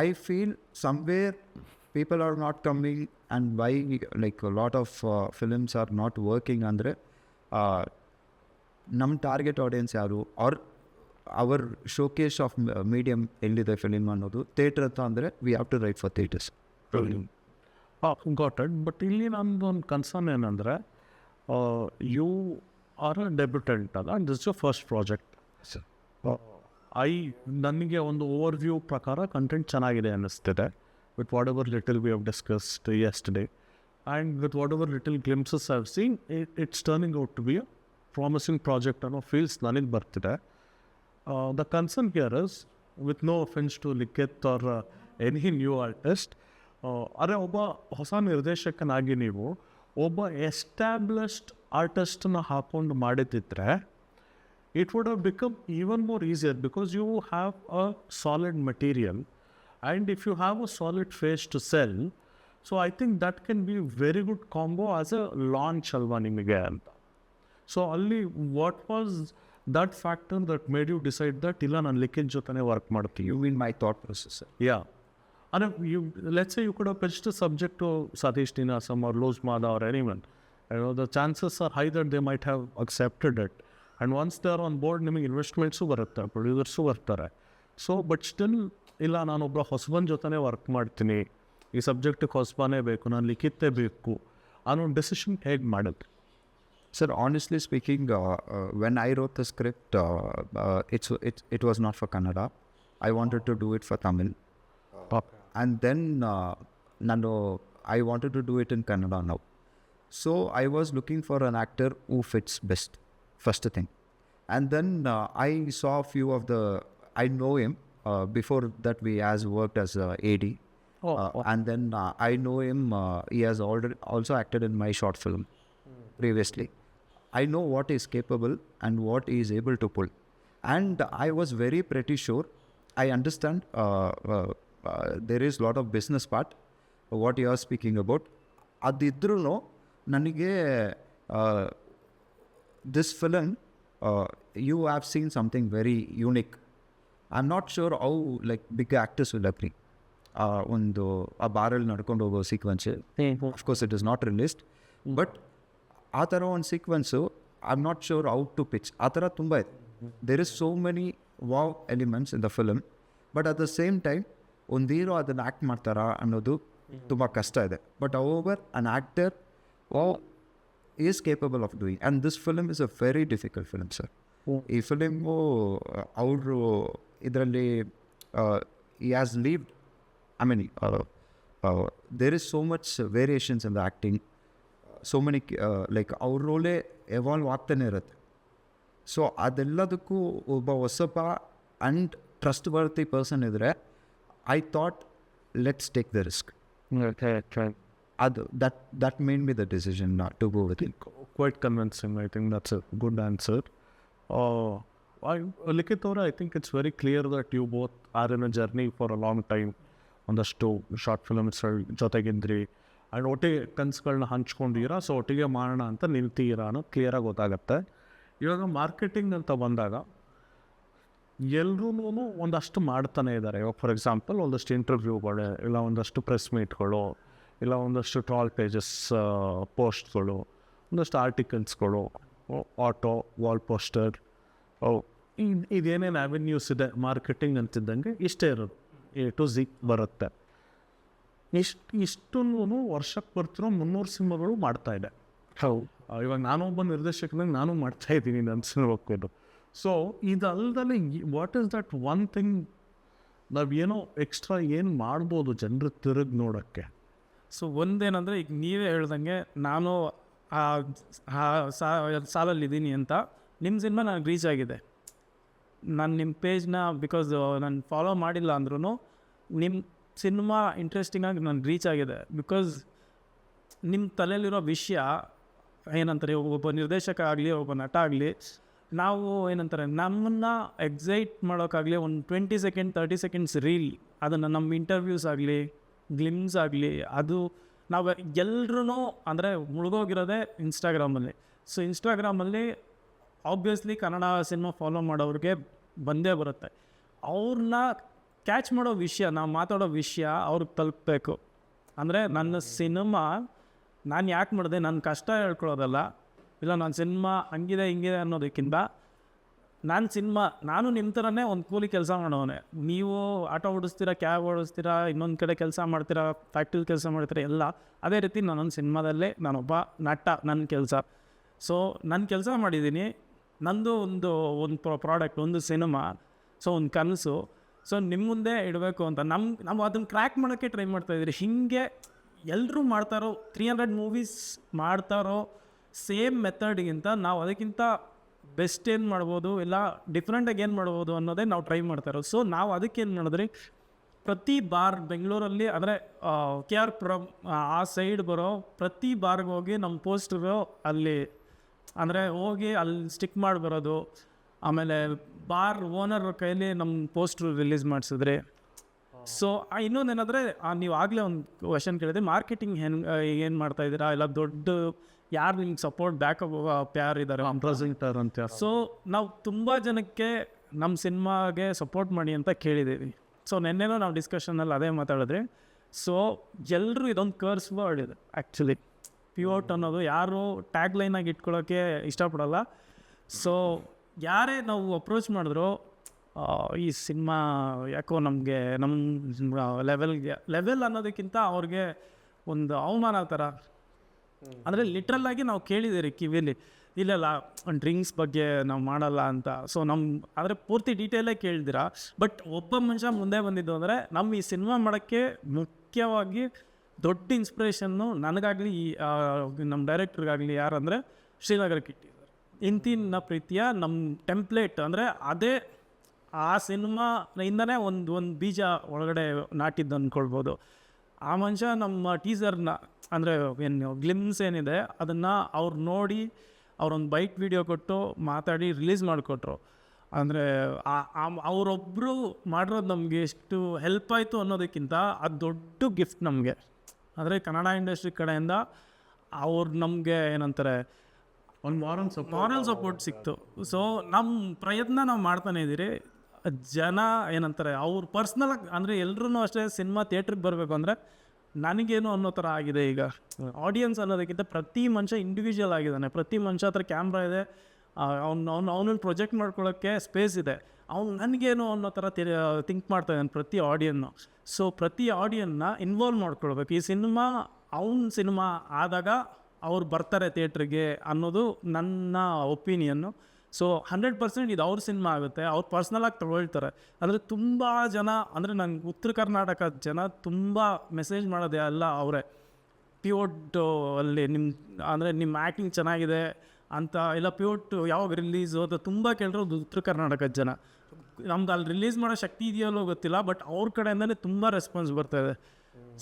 I feel somewhere people are not coming, and why like lot of films are not working ಅಂದರೆ, ನಮ್ಮ ಟಾರ್ಗೆಟ್ ಆಡಿಯನ್ಸ್ ಯಾರು, our showcase of medium ಎಲ್ಲಿದೆ film ಅನ್ನೋದು theatre ಅಂತ ಅಂದರೆ, we have to write for theatres. Got it. But ಇಲ್ಲಿ ನನ್ನದೊಂದು concern ಏನಂದರೆ, ಯು ಆರ್ ಅ ಡೆಬ್ಯೂಟೆಂಟ್ ಅಲ್ಲ, and this your first project. ನನಗೆ ಒಂದು ಓವರ್ ವ್ಯೂ ಪ್ರಕಾರ ಕಂಟೆಂಟ್ ಚೆನ್ನಾಗಿದೆ ಅನ್ನಿಸ್ತಿದೆ, with whatever little we have discussed yesterday, and with whatever little glimpses I have seen, it's turning out to be a promising project ಅನ್ನೋ feels ನನಗೆ ಬರ್ತಿದೆ. The concern here is, with no offence to Likhith or any new artist, ಅರೆ ಒಬ್ಬ ಹೊಸ ನಿರ್ದೇಶಕನಾಗಿ ನೀವು ಒಬ್ಬ established ಆರ್ಟಿಸ್ಟನ್ನ ಹಾಕೊಂಡು ಮಾಡಿದ್ದಿದ್ರೆ, it would have become even more easier, because you have a solid material, and if you have a solid face to sell, so I think that can be very good combo as a launch ಅಲ್ವಾ ನಿಮಗೆ ಅಂತ. ಸೊ ಅಲ್ಲಿ what was that factor that made you decide that ಇಲ್ಲ ನಾನು ಲಿಖಿತ್ ಜೊತೆನೇ work ಮಾಡ್ತೀವಿ? You mean my thought process? Yeah. And let's say you could have pitched a subject to Satish Ninasam or Loz Mada or anyone. The chances are high that they might have accepted it. And once they're on board, ನಿಮಗೆ investments ಬರುತ್ತೆ, producers ಬರ್ತಾರೆ. So but still ಇಲ್ಲ, ನಾನೊಬ್ಬ ಹೊಸಬನ ಜೊತೆನೇ work ಮಾಡ್ತೀನಿ, ಈ ಸಬ್ಜೆಕ್ಟಿಗೆ ಹೊಸಬನೇ ಬೇಕು, ನಾನು ಲಿಖಿತೇ ಬೇಕು ಅನ್ನೋ ಡೆಸಿಷನ್ ಹೇಗೆ ಮಾಡಿದ್ರಿ? Sir, honestly speaking, when I wrote the script, it was not for Kannada. I wanted to do it for Tamil. And then I wanted to do it in Kannada now. So I was looking for an actor who fits best, first thing. And then I saw a few of I know him. Before that we has worked as AD. And then I know him, he has also acted in my short film previously. I know what he is capable and what he is able to pull. And I was very pretty sure, I understand there is lot of business part what you are speaking about. ಅದಿದ್ರೂ ನನಗೆ this film you have seen something very unique. I am not sure how like big actors will agree. ಒಂದು ಆ ಬಾರಲ್ಲಿ ನಡ್ಕೊಂಡು ಹೋಗೋ sequence, of course it is not released, but ಆ ಥರ ಒಂದು sequence I am not sure out to pitch. ಆ ಥರ ತುಂಬ ಇದೆ. There is so many wow elements in the film, but at the same time ಒಂದು ಹೀರೋ ಅದನ್ನು ಆ್ಯಕ್ಟ್ ಮಾಡ್ತಾರಾ ಅನ್ನೋದು ತುಂಬ ಕಷ್ಟ ಇದೆ. But over an actor is capable of doing, and this film is a very difficult film sir. ಈ film ಅವರು ಇದರಲ್ಲಿ ಈ has lived, I mean there is so much variations in the acting, so many like ಅವ್ರ ರೋಲೇ evolve ಆಗ್ತಾನೆ ಇರುತ್ತೆ. So ಅದೆಲ್ಲದಕ್ಕೂ ಒಬ್ಬ ಹೊಸಬ ಆ್ಯಂಡ್ ಟ್ರಸ್ಟ್ ವರ್ತಿ ಪರ್ಸನ್ ಇದ್ದರೆ I thought let's take the risk. ಅದು that made me the decision to go with it. Quite convincing. I think that's a good answer. Likith ಅವರ, I think it's very clear that you both are in a journey for a long time. ಒಂದಷ್ಟು short films ಜೊತೆಗಿದ್ರಿ and ಒಟ್ಟಿಗೆ ಕನಸುಗಳನ್ನ ಹಂಚ್ಕೊಂಡಿದ್ದೀರಾ. So ಒಟ್ಟಿಗೆ ಮಾಡೋಣ ಅಂತ ನಿಲ್ತೀರಾ ಅನ್ನೋದು ಕ್ಲಿಯರಾಗಿ ಗೊತ್ತಾಗುತ್ತೆ. ಇವಾಗ ಮಾರ್ಕೆಟಿಂಗ್ ಅಂತ ಬಂದಾಗ ಎಲ್ರೂ ಒಂದಷ್ಟು ಮಾಡ್ತಾನೆ ಇದ್ದಾರೆ. ಇವಾಗ ಫಾರ್ ಎಕ್ಸಾಂಪಲ್ ಒಂದಷ್ಟು ಇಂಟರ್ವ್ಯೂಗಳು, ಇಲ್ಲ ಒಂದಷ್ಟು ಪ್ರೆಸ್ ಮೀಟ್ಗಳು, ಇಲ್ಲ ಒಂದಷ್ಟು ಟ್ರಾಲ್ ಪೇಜಸ್ ಪೋಸ್ಟ್ಗಳು, ಒಂದಷ್ಟು ಆರ್ಟಿಕಲ್ಸ್ಗಳು, ಆಟೋ, ವಾಲ್ ಪೋಸ್ಟರ್, ಇದೇನೇನು ಅವೆನ್ಯೂಸ್ ಇದೆ ಮಾರ್ಕೆಟಿಂಗ್ ಅಂತಿದ್ದಂಗೆ ಇಷ್ಟೇ ಇರೋದು, A to Z ಬರುತ್ತೆ. ಇಷ್ಟೂ ವರ್ಷಕ್ಕೆ ಬರ್ತಿರೋ 300 ಸಿನಿಮಾಗಳು ಮಾಡ್ತಾಯಿದೆ. ಇವಾಗ ನಾನೊಬ್ಬ ನಿರ್ದೇಶಕನಾಗ ನಾನು ಮಾಡ್ತಾಯಿದ್ದೀನಿ ನನ್ನ ಸಿನಿಮಾಕ್ಕೂ. ಸೊ ಇದಲ್ದಲೆ what is that one thing ನಾವು ಏನೋ ಎಕ್ಸ್ಟ್ರಾ ಏನು ಮಾಡ್ಬೋದು ಜನರು ತಿರುಗಿ ನೋಡೋಕ್ಕೆ? ಸೊ ಒಂದೇನಂದರೆ, ಈಗ ನೀವೇ ಹೇಳ್ದಂಗೆ ನಾನು ಸಾಲಲ್ಲಿದ್ದೀನಿ ಅಂತ ನಿಮ್ಮ ಸಿನಿಮಾ ನನಗೆ ರೀಚ್ ಆಗಿದೆ. ನಾನು ನಿಮ್ಮ ಪೇಜ್ನ ಬಿಕಾಸ್ ನಾನು ಫಾಲೋ ಮಾಡಿಲ್ಲ ಅಂದ್ರೂ ನಿಮ್ಮ ಸಿನಿಮಾ ಇಂಟ್ರೆಸ್ಟಿಂಗಾಗಿ ನನಗೆ ರೀಚ್ ಆಗಿದೆ. ಬಿಕಾಸ್ ನಿಮ್ಮ ತಲೆಯಲ್ಲಿರೋ ವಿಷಯ ಏನಂತಾರೆ, ಒಬ್ಬ ನಿರ್ದೇಶಕ ಆಗಲಿ, ಒಬ್ಬ ನಟ ಆಗಲಿ, ನಾವು ಏನಂತಾರೆ ನಮ್ಮನ್ನು ಎಕ್ಸೈಟ್ ಮಾಡೋಕ್ಕಾಗಲಿ ಒಂದು 20 ಸೆಕೆಂಡ್ 30 ಸೆಕೆಂಡ್ಸ್ ರೀಲ್, ಅದನ್ನು ನಮ್ಮ ಇಂಟರ್ವ್ಯೂಸ್ ಆಗಲಿ, ಗ್ಲಿಮ್ಸ್ ಆಗಲಿ, ಅದು ನಾವು ಎಲ್ಲರೂ ಅಂದರೆ ಮುಳುಗೋಗಿರೋದೇ ಇನ್ಸ್ಟಾಗ್ರಾಮಲ್ಲಿ. ಸೊ ಇನ್ಸ್ಟಾಗ್ರಾಮಲ್ಲಿ ಆಬ್ವಿಯಸ್ಲಿ ಕನ್ನಡ ಸಿನಿಮಾ ಫಾಲೋ ಮಾಡೋರಿಗೆ ಬಂದೇ ಬರುತ್ತೆ. ಅವ್ರನ್ನ ಕ್ಯಾಚ್ ಮಾಡೋ ವಿಷಯ, ನಾವು ಮಾತಾಡೋ ವಿಷಯ ಅವ್ರಿಗೆ ತಲುಪಬೇಕು. ಅಂದರೆ ನನ್ನ ಸಿನಿಮಾ ನಾನು ಯಾಕೆ ಮಾಡಿದೆ, ನನ್ನ ಕಷ್ಟ ಹೇಳ್ಕೊಳ್ಳೋದಲ್ಲ, ಇಲ್ಲ ನನ್ನ ಸಿನಿಮಾ ಹಂಗಿದೆ ಹಿಂಗಿದೆ ಅನ್ನೋದಕ್ಕಿಂತ ನಾನು ನಿಮ್ಮ ಥರನೇ ಒಂದು ಕೂಲಿ ಕೆಲಸ ಮಾಡೋನೆ. ನೀವು ಆಟೋ ಓಡಿಸ್ತೀರಾ, ಕ್ಯಾಬ್ ಓಡಿಸ್ತೀರಾ, ಇನ್ನೊಂದು ಕಡೆ ಕೆಲಸ ಮಾಡ್ತೀರಾ, ಫ್ಯಾಕ್ಟ್ರಿ ಕೆಲಸ ಮಾಡ್ತೀರಾ, ಎಲ್ಲ ಅದೇ ರೀತಿ ನಾನೊಂದು ಸಿನಿಮಾದಲ್ಲೇ ನಾನೊಬ್ಬ ನಟ, ನನ್ನ ಕೆಲಸ. ಸೊ ನಾನು ಕೆಲಸ ಮಾಡಿದ್ದೀನಿ, ನಂದು ಒಂದು ಪ್ರಾಡಕ್ಟ್, ಒಂದು ಸಿನಿಮಾ, ಸೊ ಒಂದು ಕನಸು, ಸೊ ನಿಮ್ಮ ಮುಂದೆ ಇಡಬೇಕು ಅಂತ ನಾವು ಅದನ್ನು ಕ್ರ್ಯಾಕ್ ಮಾಡೋಕ್ಕೆ ಟ್ರೈ ಮಾಡ್ತಾಯಿದ್ದೀರಿ. ಹೀಗೆ ಎಲ್ಲರೂ ಮಾಡ್ತಾರೋ 300 ಮೂವೀಸ್ ಮಾಡ್ತಾರೋ ಸೇಮ್ ಮೆಥಡ್ಗಿಂತ ನಾವು ಅದಕ್ಕಿಂತ ಬೆಸ್ಟ್ ಏನು ಮಾಡ್ಬೋದು, ಇಲ್ಲ ಡಿಫ್ರೆಂಟಾಗಿ ಏನು ಮಾಡ್ಬೋದು ಅನ್ನೋದೇ ನಾವು ಟ್ರೈ ಮಾಡ್ತಾರೋ. ಸೊ ನಾವು ಅದಕ್ಕೇನು ಮಾಡಿದ್ರಿ, ಪ್ರತಿ ಬಾರ್ ಬೆಂಗಳೂರಲ್ಲಿ ಅಂದರೆ KR ಪುರಂ ಆ ಸೈಡ್ ಬರೋ ಪ್ರತಿ ಬಾರ್ಗೆ ಹೋಗಿ ನಮ್ಮ ಪೋಸ್ಟರು ಅಲ್ಲಿ ಅಂದರೆ ಹೋಗಿ ಅಲ್ಲಿ ಸ್ಟಿಕ್ ಮಾಡಿ ಬರೋದು. ಆಮೇಲೆ ಬಾರ್ ಓನರ್ ಕೈಲಿ ನಮ್ಮ ಪೋಸ್ಟ್ರು ರಿಲೀಸ್ ಮಾಡಿಸಿದ್ರಿ. ಸೊ ಇನ್ನೊಂದೇನಾದರೆ, ನೀವು ಆಗಲೇ ಒಂದು ಕ್ವೆಶನ್ ಕೇಳಿದೆ, ಮಾರ್ಕೆಟಿಂಗ್ ಏನು ಮಾಡ್ತಾಯಿದ್ದೀರಾ, ಇಲ್ಲ ದೊಡ್ಡ ಯಾರು ನಿಮ್ಗೆ ಸಪೋರ್ಟ್ ಬ್ಯಾಕಪ್ ಯಾರು ಇದ್ದಾರೆ ಪ್ರೆಸೆಂಟರ್ ಅಂತ. ಸೊ ನಾವು ತುಂಬ ಜನಕ್ಕೆ ನಮ್ಮ ಸಿನಿಮಾಗೆ ಸಪೋರ್ಟ್ ಮಾಡಿ ಅಂತ ಕೇಳಿದ್ದೀವಿ. ಸೊ ನೆನ್ನೆನೂ ನಾವು ಡಿಸ್ಕಷನಲ್ಲಿ ಅದೇ ಮಾತಾಡಿದ್ರಿ. ಸೊ ಎಲ್ಲರೂ ಇದೊಂದು ಕರ್ಸ್ ವರ್ಡ್ ಇದೆ ಆ್ಯಕ್ಚುಲಿ. ಪಿವೋಟ್ ಅನ್ನೋದು ಯಾರು ಟ್ಯಾಗ್ ಲೈನಾಗಿ ಇಟ್ಕೊಳ್ಳೋಕ್ಕೆ ಇಷ್ಟಪಡಲ್ಲ. ಸೊ ಯಾರೇ ನಾವು ಅಪ್ರೋಚ್ ಮಾಡಿದ್ರು, ಈ ಸಿನಿಮಾ ಯಾಕೋ ನಮಗೆ ನಮ್ಮ ಲೆವೆಲ್ ಅನ್ನೋದಕ್ಕಿಂತ ಅವ್ರಿಗೆ ಒಂದು ಅವಮಾನ ಥರ. ಅಂದರೆ ಲಿಟ್ರಲ್ಲಾಗಿ ನಾವು ಕೇಳಿದ್ದೀರಿ ಕಿವಿಲಿ, ಇಲ್ಲೆಲ್ಲ ಡ್ರಿಂಕ್ಸ್ ಬಗ್ಗೆ ನಾವು ಮಾಡಲ್ಲ ಅಂತ. ಸೊ ಅಂದರೆ ಪೂರ್ತಿ ಡೀಟೇಲೇ ಕೇಳಿದಿರ. ಬಟ್ ಒಬ್ಬ ಮನುಷ್ಯ ಮುಂದೆ ಬಂದಿದ್ದು ಅಂದರೆ ನಮ್ಮ ಈ ಸಿನಿಮಾ ಮಾಡೋಕ್ಕೆ ಮುಖ್ಯವಾಗಿ ದೊಡ್ಡ ಇನ್ಸ್ಪಿರೇಷನ್ನು ನನಗಾಗಲಿ, ನಮ್ಮ ಡೈರೆಕ್ಟ್ರಿಗಾಗಲಿ ಯಾರಂದರೆ ಶ್ರೀನಗರ ಕಿಟ್ಟಿ ಸರ್. ಇಂತಿನ ಪ್ರೀತಿಯ ನಮ್ಮ ಟೆಂಪ್ಲೇಟ್ ಅಂದರೆ ಅದೇ ಆ ಸಿನಿಮಾಯಿಂದನೇ ಒಂದು ಬೀಜ ಒಳಗಡೆ ನಾಟಿದ್ದು ಅಂದ್ಕೊಳ್ಬೋದು. ಆ ಮನುಷ್ಯ ನಮ್ಮ ಟೀಸರ್ನ ಅಂದರೆ ಏನು ಗ್ಲಿಮ್ಸ್ ಏನಿದೆ ಅದನ್ನು ಅವ್ರು ನೋಡಿ, ಅವರೊಂದು ಬೈಟ್ ವಿಡಿಯೋ ಕೊಟ್ಟು ಮಾತಾಡಿ ರಿಲೀಸ್ ಮಾಡಿಕೊಟ್ರು. ಅಂದರೆ ಅವರೊಬ್ಬರು ಮಾಡಿರೋದು ನಮಗೆ ಎಷ್ಟು ಹೆಲ್ಪ್ ಆಯಿತು ಅನ್ನೋದಕ್ಕಿಂತ ಅದು ದೊಡ್ಡ ಗಿಫ್ಟ್ ನಮಗೆ. ಅಂದರೆ ಕನ್ನಡ ಇಂಡಸ್ಟ್ರಿ ಕಡೆಯಿಂದ ಅವ್ರು ನಮಗೆ ಏನಂತಾರೆ ಒಂದು ಮಾರಲ್ ಸಪೋರ್ಟ್ ಸಿಕ್ತು. ಸೊ ನಮ್ಮ ಪ್ರಯತ್ನ ನಾವು ಮಾಡ್ತಾನೆ ಇದ್ದೀರಿ. ಜನ ಏನಂತಾರೆ ಅವ್ರು ಪರ್ಸ್ನಲಾಗಿ ಅಂದರೆ ಎಲ್ರೂ ಅಷ್ಟೇ ಸಿನಿಮಾ ಥಿಯೇಟ್ರಿಗೆ ಬರಬೇಕು ಅಂದರೆ ನನಗೇನು ಅನ್ನೋ ಥರ ಆಗಿದೆ ಈಗ. ಆಡಿಯನ್ಸ್ ಅನ್ನೋದಕ್ಕಿಂತ ಪ್ರತಿ ಮನುಷ್ಯ ಇಂಡಿವಿಜುವಲ್ ಆಗಿದ್ದಾನೆ. ಪ್ರತಿ ಮನುಷ್ಯ ಹತ್ರ ಕ್ಯಾಮ್ರಾ ಇದೆ, ಅವನನ್ನು ಪ್ರೊಜೆಕ್ಟ್ ಮಾಡ್ಕೊಳ್ಳೋಕ್ಕೆ ಸ್ಪೇಸ್ ಇದೆ. ಅವ್ನು ನನಗೇನು ಅನ್ನೋ ಥರ ಥಿಂಕ್ ಮಾಡ್ತಾಯಿದ್ದಾನೆ ಪ್ರತಿ ಆಡಿಯನ್ನು. ಸೊ ಪ್ರತಿ ಆಡಿಯನ್ನ ಇನ್ವಾಲ್ವ್ ಮಾಡ್ಕೊಳ್ಬೇಕು. ಈ ಸಿನಿಮಾ ಸಿನಿಮಾ ಆದಾಗ ಅವ್ರು ಬರ್ತಾರೆ ಥಿಯೇಟ್ರಿಗೆ ಅನ್ನೋದು ನನ್ನ ಒಪಿನಿಯನ್ನು. ಸೊ 100% ಇದು ಅವ್ರ ಸಿನಿಮಾ ಆಗುತ್ತೆ. ಅವ್ರು ಪರ್ಸ್ನಲಾಗಿ ತಗೊಳ್ತಾರೆ. ಅಂದರೆ ತುಂಬ ಜನ, ಅಂದರೆ ನಂಗೆ ಉತ್ತರ ಕರ್ನಾಟಕದ ಜನ ತುಂಬ ಮೆಸೇಜ್ ಮಾಡೋದೇ ಅಲ್ಲ ಅವರೇ, ಪಿಯೋಟು ಅಲ್ಲಿ ಅಂದರೆ ನಿಮ್ಮ ಆ್ಯಕ್ಟಿಂಗ್ ಚೆನ್ನಾಗಿದೆ ಅಂತ, ಇಲ್ಲ ಪಿಯೋಟು ಯಾವಾಗ ರಿಲೀಸು ಅಂತ ತುಂಬ ಕೇಳಿರೋದು ಉತ್ತರ ಕರ್ನಾಟಕದ ಜನ. ನಮ್ದು ಅಲ್ಲಿ ರಿಲೀಸ್ ಮಾಡೋ ಶಕ್ತಿ ಇದೆಯಲ್ಲೋ ಗೊತ್ತಿಲ್ಲ, ಬಟ್ ಅವ್ರ ಕಡೆಯಿಂದಲೇ ತುಂಬ ರೆಸ್ಪಾನ್ಸ್ ಬರ್ತಾಯಿದೆ.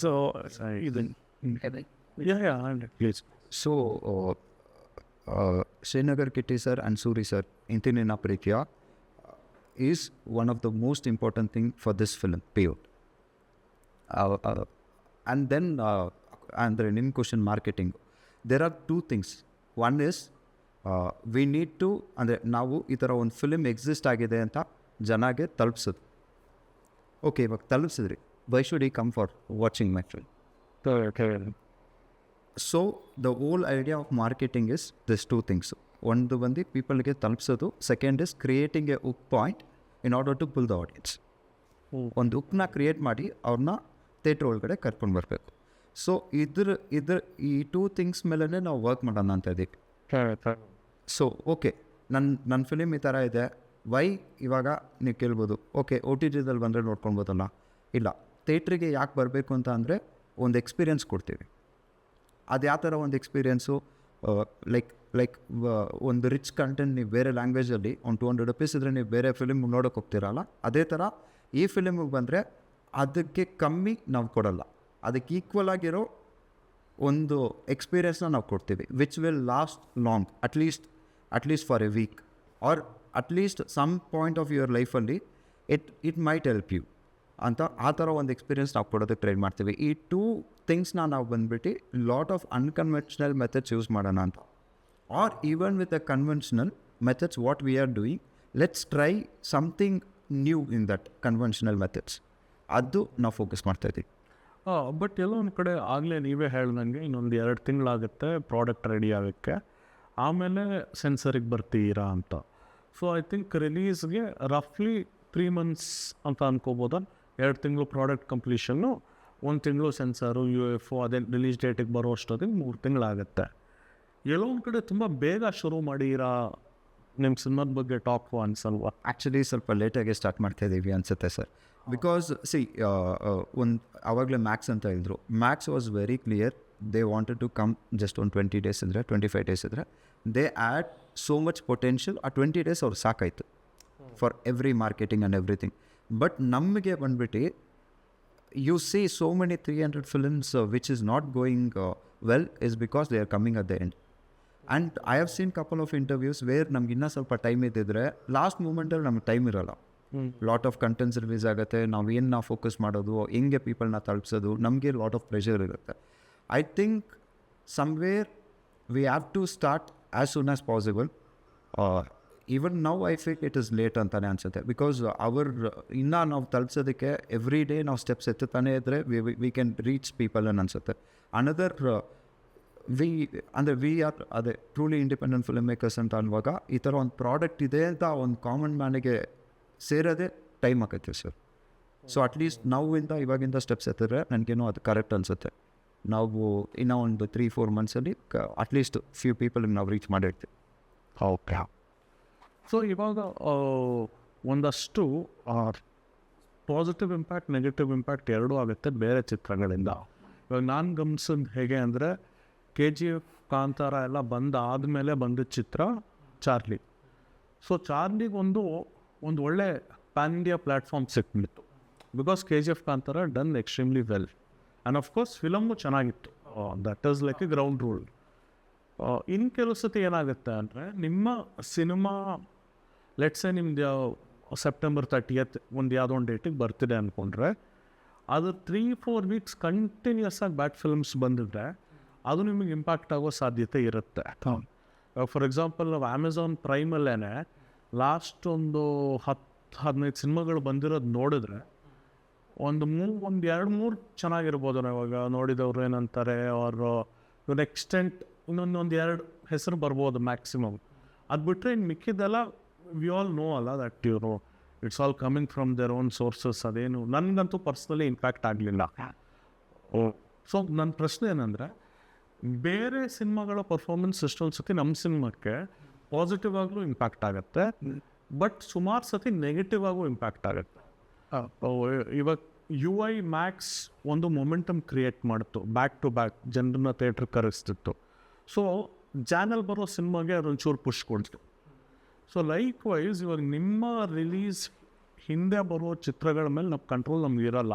ಸೊ ಇದು please. So Srinagar Kitty sir and Suri sir ಇಂತಿನ ಪ್ರೀತಿಯ is one of the most important thing for this film Peotu. And then ಅಂದರೆ ನಿಮ್ಮ question marketing, there are 2 things. One is we need to, ಅಂದರೆ ನಾವು ಈ ಥರ ಒಂದು ಫಿಲ್ಮ್ ಎಕ್ಸಿಸ್ಟ್ ಆಗಿದೆ ಅಂತ ಜನಗೆ ತಲುಪಿಸೋದು. ಓಕೆ, ಇವಾಗ ತಲುಪಿಸಿದ್ರಿ, why should he come for watching my film? So the whole idea of marketing is this 2 things. ಒಂದು ಬಂದು ಪೀಪಲ್ಗೆ ತಲುಪಿಸೋದು, second is creating a hook point in order to pull the audience. ಒಂದು ಹುಕ್ನ ಕ್ರಿಯೇಟ್ ಮಾಡಿ ಅವ್ರನ್ನ ಥಿಯೇಟ್ರ್ ಒಳಗಡೆ ಕರ್ಕೊಂಡು ಬರಬೇಕು. ಸೊ ಈ 2 ಥಿಂಗ್ಸ್ ಮೇಲೇ ನಾವು ವರ್ಕ್ ಮಾಡೋಣ ಅಂತ ಇದ್ದೀವಿ. ಸೊ ಓಕೆ, ನನ್ನ ಫಿಲಿಮ್ ಈ ಥರ ಇದೆ, ವೈ ಇವಾಗ ನೀವು ಕೇಳ್ಬೋದು, ಓಕೆ OTTದಲ್ಲಿ ಬಂದರೆ ನೋಡ್ಕೊಳ್ಬೋದಲ್ಲ. ಇಲ್ಲ, ಥಿಯೇಟ್ರಿಗೆ ಯಾಕೆ ಬರಬೇಕು ಅಂತ ಅಂದರೆ ಒಂದು ಎಕ್ಸ್ಪೀರಿಯೆನ್ಸ್ ಕೊಡ್ತೀವಿ. ಅದು ಯಾವ ಥರ ಒಂದು ಎಕ್ಸ್ಪೀರಿಯೆನ್ಸು, ಲೈಕ್ ಒಂದು ರಿಚ್ ಕಂಟೆಂಟ್ ನೀವು ಬೇರೆ ಲ್ಯಾಂಗ್ವೇಜಲ್ಲಿ ಒಂದು 200 ರೂಪೀಸ್ ಇದ್ದರೆ ನೀವು ಬೇರೆ ಫಿಲಿಮ್ ನೋಡೋಕೆ ಹೋಗ್ತಿರಲ್ಲ, ಅದೇ ಥರ ಈ ಫಿಲಿಮಿಗೆ ಬಂದರೆ ಅದಕ್ಕೆ ಕಮ್ಮಿ ನಾವು ಕೊಡಲ್ಲ, ಅದಕ್ಕೆ ಈಕ್ವಲ್ ಆಗಿರೋ ಒಂದು ಎಕ್ಸ್ಪೀರಿಯೆನ್ಸ್ನ ನಾವು ಕೊಡ್ತೀವಿ, which will last long, at least for a week or at least some point of your ಲೈಫಲ್ಲಿ ಇಟ್ ಮೈಟ್ ಹೆಲ್ಪ್ ಯು ಅಂತ. ಆ ಥರ ಒಂದು ಎಕ್ಸ್ಪೀರಿಯೆನ್ಸ್ ನಾವು ಕೊಡೋದಕ್ಕೆ ಟ್ರೈ ಮಾಡ್ತೀವಿ. ಈ 2 ಥಿಂಗ್ಸ್ನ ನಾವು ಬಂದುಬಿಟ್ಟು lot of unconventional methods use ಮಾಡೋಣ ಅಂತ, or even with the conventional methods what we are doing, let's try something new in that conventional methods. ಅದು ನಾವು ಫೋಕಸ್ ಮಾಡ್ತಾಯಿದ್ದೀವಿ. ಬಟ್ ಎಲ್ಲೋ ಒಂದು ಕಡೆ ಆಗಲೇ ನೀವೇ ಹೇಳ್ದಂಗೆ ಇನ್ನೊಂದು 2 ತಿಂಗಳಾಗುತ್ತೆ ಪ್ರಾಡಕ್ಟ್ ರೆಡಿ ಆಗೋಕ್ಕೆ, ಆಮೇಲೆ ಸೆನ್ಸರಿಗೆ ಬರ್ತೀರಾ ಅಂತ. ಸೊ ಐ ಥಿಂಕ್ ರಿಲೀಸ್ಗೆ ರಫ್ಲಿ 3 months ಅಂತ ಅನ್ಕೋಬೋದಾ? 2 ತಿಂಗಳು ಪ್ರಾಡಕ್ಟ್ ಕಂಪ್ಲೀಷನ್ನು, 1 ತಿಂಗಳು ಸೆನ್ಸರು, UFO, ಅದೇ ರಿಲೀಸ್ ಡೇಟಿಗೆ ಬರೋ ಅಷ್ಟೊತ್ತಿಗೆ 3 ತಿಂಗಳಾಗುತ್ತೆ. ಎಲ್ಲೋ ಒಂದು ಕಡೆ ತುಂಬ ಬೇಗ ಶುರು ಮಾಡಿರಾ ನಿಮ್ಮ ಸಿನಿಮಾದ ಬಗ್ಗೆ ಟಾಕ್ ಅನ್ಸಲ್ವಾ? ಆ್ಯಕ್ಚುಲಿ ಸ್ವಲ್ಪ ಲೇಟಾಗಿ ಸ್ಟಾರ್ಟ್ ಮಾಡ್ತಾಯಿದ್ದೀವಿ ಅನಿಸುತ್ತೆ ಸರ್. ಬಿಕಾಸ್ ಒಂದು ಆವಾಗಲೇ ಮ್ಯಾಕ್ಸ್ ಅಂತ ಹೇಳಿದ್ರು, Max was very clear, they wanted to come just ಒಂದು 20 days ಇದ್ದರೆ, 25 days ಇದ್ದರೆ, they add so much potential. ಆ 20 days ಅವ್ರು ಸಾಕಾಯಿತು for every marketing and everything. But ನಮಗೆ ಬಂದ್ಬಿಟ್ಟು you see so many 300 films which is not going well is because they are coming at the end. And I have seen couple of interviews where ನಮ್ಗೆ ಇನ್ನೂ ಸ್ವಲ್ಪ time ಇದ್ದಿದ್ರೆ last ಮೂಮೆಂಟಲ್ಲಿ ನಮ್ಗೆ time ಇರೋಲ್ಲ. Lot of contents release ಆಗುತ್ತೆ, ನಾವು focus ಮಾಡೋದು, ಹೆಂಗೆ ಪೀಪಲ್ನ ತಲುಪಿಸೋದು, ನಮಗೆ ಲಾಟ್ ಆಫ್ ಪ್ರೆಷರ್ ಇರುತ್ತೆ. I think somewhere we have to start as soon as possible. Even now I feel it is late ಅಂತಲೇ ಅನಿಸುತ್ತೆ. ಬಿಕಾಸ್ ಇನ್ನೂ ನಾವು ತಲುಪಿಸೋದಕ್ಕೆ ಎವ್ರಿ ಡೇ ನಾವು ಸ್ಟೆಪ್ಸ್ ಎತ್ತುತ್ತಾನೆ ಇದ್ದರೆ ವಿ ಕ್ಯಾನ್ ರೀಚ್ ಪೀಪಲ್ అని ಅನಿಸುತ್ತೆ. ಅನದರ್ ವಿ ಆರ್ ಅದೇ ಟ್ರೂಲಿ ಇಂಡಿಪೆಂಡೆಂಟ್ ಫಿಲ್ಮ್ ಮೇಕರ್ಸ್ ಅಂತ ಅನ್ನುವಾಗ ಈ ಥರ ಒಂದು ಪ್ರಾಡಕ್ಟ್ ಇದೆ ಅಂತ ಒಂದು ಕಾಮನ್ ಮ್ಯಾನಿಗೆ ಸೇರೋದೇ ಟೈಮ್ ಆಗುತ್ತೆ ಸರ್. ಸೊ ಅಟ್ಲೀಸ್ಟ್ ಇವಾಗಿಂದ ಸ್ಟೆಪ್ಸ್ ಎತ್ತಿದ್ರೆ ನನಗೇನೋ ಅದು ಕರೆಕ್ಟ್ ಅನಿಸುತ್ತೆ. ನಾವು ಇನ್ನೂ ಒಂದು 3-4 monthsಲ್ಲಿ ಅಟ್ಲೀಸ್ಟ್ ಫ್ಯೂ ಪೀಪಲ್ಗೆ ನಾವು ರೀಚ್ ಮಾಡಿರ್ತೀವಿ. ಓಕೆ. ಸೊ ಇವಾಗ ಒಂದಷ್ಟು ಪಾಸಿಟಿವ್ ಇಂಪ್ಯಾಕ್ಟ್, ನೆಗೆಟಿವ್ ಇಂಪ್ಯಾಕ್ಟ್ ಎರಡೂ ಆಗುತ್ತೆ ಬೇರೆ ಚಿತ್ರಗಳಿಂದ. ಇವಾಗ ನಾನು ಗಮನಿಸೋದು ಹೇಗೆ ಅಂದರೆ KGF, ಕಾಂತಾರ ಎಲ್ಲ ಆದಮೇಲೆ ಬಂದಿದ್ದ ಚಿತ್ರ ಚಾರ್ಲಿ. ಸೊ ಚಾರ್ಲಿಗೆ ಒಂದು ಒಳ್ಳೆ ಪ್ಯಾನ್ ಇಂಡಿಯಾ ಪ್ಲ್ಯಾಟ್ಫಾರ್ಮ್ ಸಿಕ್ಬಿಟ್ಟು, because KGF, Kantara done extremely well. And of course film ಚೆನ್ನಾಗಿತ್ತು, that is like a ground rule. ಇನ್ನು ಕೆಲವು ಸತಿ ಏನಾಗುತ್ತೆ ಅಂದರೆ ನಿಮ್ಮ ಸಿನಿಮಾ ಲೆಟ್ಸೆ ನಿಮ್ದು ಸೆಪ್ಟೆಂಬರ್ 30th ಒಂದು ಯಾವುದೋ ಒಂದು ಡೇಟಿಗೆ ಬರ್ತಿದೆ ಅಂದ್ಕೊಂಡ್ರೆ ಅದು 3-4 ವೀಕ್ಸ್ ಕಂಟಿನ್ಯೂಸ್ ಆಗಿ ಬ್ಯಾಡ್ ಫಿಲ್ಮ್ಸ್ ಬಂದಿದ್ರೆ ಅದು ನಿಮಗೆ ಇಂಪ್ಯಾಕ್ಟ್ ಆಗೋ ಸಾಧ್ಯತೆ ಇರುತ್ತೆ. ಫಾರ್ ಎಕ್ಸಾಂಪಲ್ ನಾವು ಅಮೆಝಾನ್ ಪ್ರೈಮಲ್ಲೇ ಲಾಸ್ಟ್ ಒಂದು 10-15 ಸಿನಿಮಾಗಳು ಬಂದಿರೋದು ನೋಡಿದ್ರೆ ಒಂದು 2-3 ಚೆನ್ನಾಗಿರ್ಬೋದು. ನಾವು ಇವಾಗ ನೋಡಿದವ್ರು ಏನಂತಾರೆ ಅವರು ಇವ್ರ ಎಕ್ಸ್ಟೆಂಟ್ ಇನ್ನೊಂದು 2 ಹೆಸರು ಬರ್ಬೋದು ಮ್ಯಾಕ್ಸಿಮಮ್. ಅದು ಬಿಟ್ಟರೆ ಇನ್ನು ಮಿಕ್ಕಿದ್ದೆಲ್ಲ ವಿ ಆಲ್ ನೋ ಅಲ್ಲ ದಟ್ ಇವರು it's all coming from their own sources. ಅದೇನು ನನಗಂತೂ ಪರ್ಸ್ನಲಿ ಇಂಪ್ಯಾಕ್ಟ್ ಆಗಲಿಲ್ಲ. ಸೊ ನನ್ನ ಪ್ರಶ್ನೆ ಏನಂದರೆ ಬೇರೆ ಸಿನಿಮಾಗಳ ಪರ್ಫಾರ್ಮೆನ್ಸ್ ಎಷ್ಟೊಂದು ಸತಿ ನಮ್ಮ ಸಿನಿಮಾಕ್ಕೆ ಪಾಸಿಟಿವ್ ಆಗಲೂ ಇಂಪ್ಯಾಕ್ಟ್ ಆಗುತ್ತೆ, ಬಟ್ ಸುಮಾರು ಸತಿ ನೆಗೆಟಿವ್ ಆಗು ಇಂಪ್ಯಾಕ್ಟ್ ಆಗುತ್ತೆ. ಇವಾಗ UI ಮ್ಯಾಕ್ಸ್ ಒಂದು ಮೊಮೆಂಟಮ್ ಕ್ರಿಯೇಟ್ ಮಾಡಿತು, ಬ್ಯಾಕ್ ಟು ಬ್ಯಾಕ್ ಜನರನ್ನ ಥಿಯೇಟ್ರ್ ಕರೆಸ್ತಿತ್ತು. ಸೊ ಜಾನಲ್ ಬರೋ ಸಿನಿಮಾಗೆ ಅದೊಂಚೂರು ಪುಷ್ ಕೊಡ್ತು. ಸೊ ಲೈಕ್ ವೈಸ್ ಇವಾಗ ನಿಮ್ಮ ರಿಲೀಸ್ ಹಿಂದೆ ಬರೋ ಚಿತ್ರಗಳ ಮೇಲೆ ನಮ್ಮ ಕಂಟ್ರೋಲ್ ನಮ್ಗೆ ಇರೋಲ್ಲ.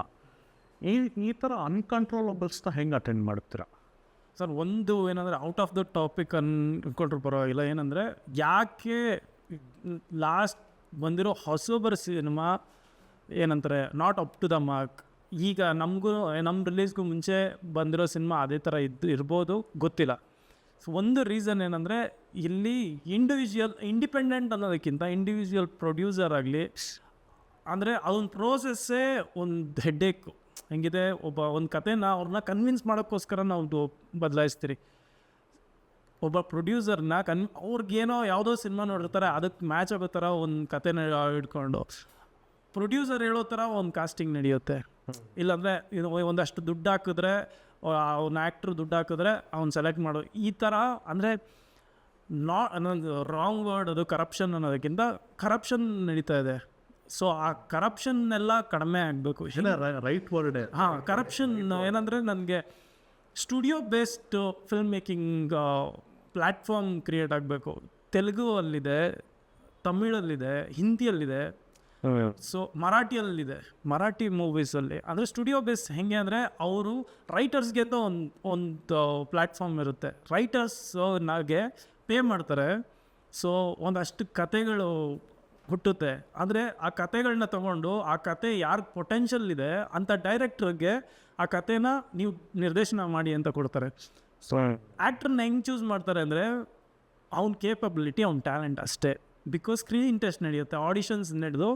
ಈ ಥರ ಅನ್ಕಂಟ್ರೋಲಬಲ್ಸ್ನ ಹೆಂಗೆ ಅಟೆಂಡ್ ಮಾಡ್ತೀರಾ ಸರ್? ಒಂದು ಏನಂದರೆ ಔಟ್ ಆಫ್ ದ ಟಾಪಿಕ್ ಅನ್ಕೊಂಡ್ರು ಪರವಾಗಿಲ್ಲ. ಏನಂದರೆ ಯಾಕೆ ಲಾಸ್ಟ್ ಬಂದಿರೋ ಹೊಸಬರ ಸಿನಿಮಾ ಏನಂತಾರೆ not up to the mark. ಈಗ ನಮ್ಮ ರಿಲೀಸ್ಗೂ ಮುಂಚೆ ಬಂದಿರೋ ಸಿನಿಮಾ ಅದೇ ಥರ ಇರ್ಬೋದು, ಗೊತ್ತಿಲ್ಲ. ಸೊ ಒಂದು ರೀಸನ್ ಏನಂದರೆ ಇಲ್ಲಿ ಇಂಡಿಪೆಂಡೆಂಟ್ ಅನ್ನೋದಕ್ಕಿಂತ ಇಂಡಿವಿಜುವಲ್ ಪ್ರೊಡ್ಯೂಸರ್ ಆಗಲಿ ಅಂದರೆ ಅದೊಂದು ಪ್ರೋಸೆಸ್ಸೇ ಒಂದು ಹೆಡ್ಡೇಕು. ಹೆಂಗಿದೆ, ಒಂದು ಕಥೆನ ಅವ್ರನ್ನ ಕನ್ವಿನ್ಸ್ ಮಾಡೋಕ್ಕೋಸ್ಕರ ನಾವು ಬದಲಾಯಿಸ್ತೀರಿ. ಒಬ್ಬ ಪ್ರೊಡ್ಯೂಸರ್ನ ಅವ್ರಿಗೇನೋ ಯಾವುದೋ ಸಿನಿಮಾ ನೋಡಿರ್ತಾರೆ, ಅದಕ್ಕೆ ಮ್ಯಾಚ್ ಆಗೋ ಥರ ಒಂದು ಕಥೆನ ಹಿಡ್ಕೊಂಡು ಪ್ರೊಡ್ಯೂಸರ್ ಹೇಳೋ ಥರ ಒಂದು ಕಾಸ್ಟಿಂಗ್ ನಡೆಯುತ್ತೆ. ಇಲ್ಲಾಂದರೆ ಒಂದಷ್ಟು ದುಡ್ಡು ಹಾಕಿದ್ರೆ ಅವ್ನ ಆ್ಯಕ್ಟ್ರು ದುಡ್ಡು ಹಾಕಿದ್ರೆ ಅವ್ನು ಸೆಲೆಕ್ಟ್ ಮಾಡೋ ಈ ಥರ. ಅಂದರೆ ಅನ್ನೋದು ರಾಂಗ್ ವರ್ಡ್, ಅದು ಕರಪ್ಷನ್ ಅನ್ನೋದಕ್ಕಿಂತ ಕರಪ್ಷನ್ ನಡೀತಾ ಇದೆ. ಸೊ ಆ ಕರಪ್ಷನ್ನೆಲ್ಲ ಕಡಿಮೆ ಆಗಬೇಕು. Right word. ಹಾಂ, ಕರಪ್ಷನ್ ಏನಂದರೆ ನನಗೆ studio based film making platform create ಆಗಬೇಕು. ತೆಲುಗು ಅಲ್ಲಿದೆ, ತಮಿಳಲ್ಲಿದೆ, ಹಿಂದಿಯಲ್ಲಿದೆ, ಸೊ ಮರಾಠಿಯಲ್ಲಿದೆ. ಮರಾಠಿ ಮೂವೀಸಲ್ಲಿ ಅಂದರೆ ಸ್ಟುಡಿಯೋ ಬೇಸ್ ಹೆಂಗೆ ಅಂದರೆ ಅವರು ರೈಟರ್ಸ್ಗೆ ಅಂತ ಒಂದು ಪ್ಲ್ಯಾಟ್ಫಾರ್ಮ್ ಇರುತ್ತೆ. ರೈಟರ್ಸ್ನಾಗೆ ಪೇ ಮಾಡ್ತಾರೆ. ಸೊ ಒಂದಷ್ಟು ಕತೆಗಳು ಹುಟ್ಟುತ್ತೆ. ಅಂದರೆ ಆ ಕತೆಗಳನ್ನ ತೊಗೊಂಡು ಆ ಕತೆ ಯಾರು ಪೊಟೆನ್ಷಿಯಲ್ ಇದೆ ಅಂಥ ಡೈರೆಕ್ಟ್ರಿಗೆ ಆ ಕತೆನ ನೀವು ನಿರ್ದೇಶನ ಮಾಡಿ ಅಂತ ಕೊಡ್ತಾರೆ. ಸೊ ಆ್ಯಕ್ಟ್ರನ್ನ ಹೆಂಗೆ ಚೂಸ್ ಮಾಡ್ತಾರೆ ಅಂದರೆ ಅವ್ನ ಕೇಪಬಿಲಿಟಿ, ಅವ್ನ ಟ್ಯಾಲೆಂಟ್ ಅಷ್ಟೇ. ಬಿಕಾಸ್ ಸ್ಕ್ರೀನ್ ಟೆಸ್ಟ್ ನಡೆಯುತ್ತೆ, ಆಡಿಷನ್ಸ್ ನಡೆದು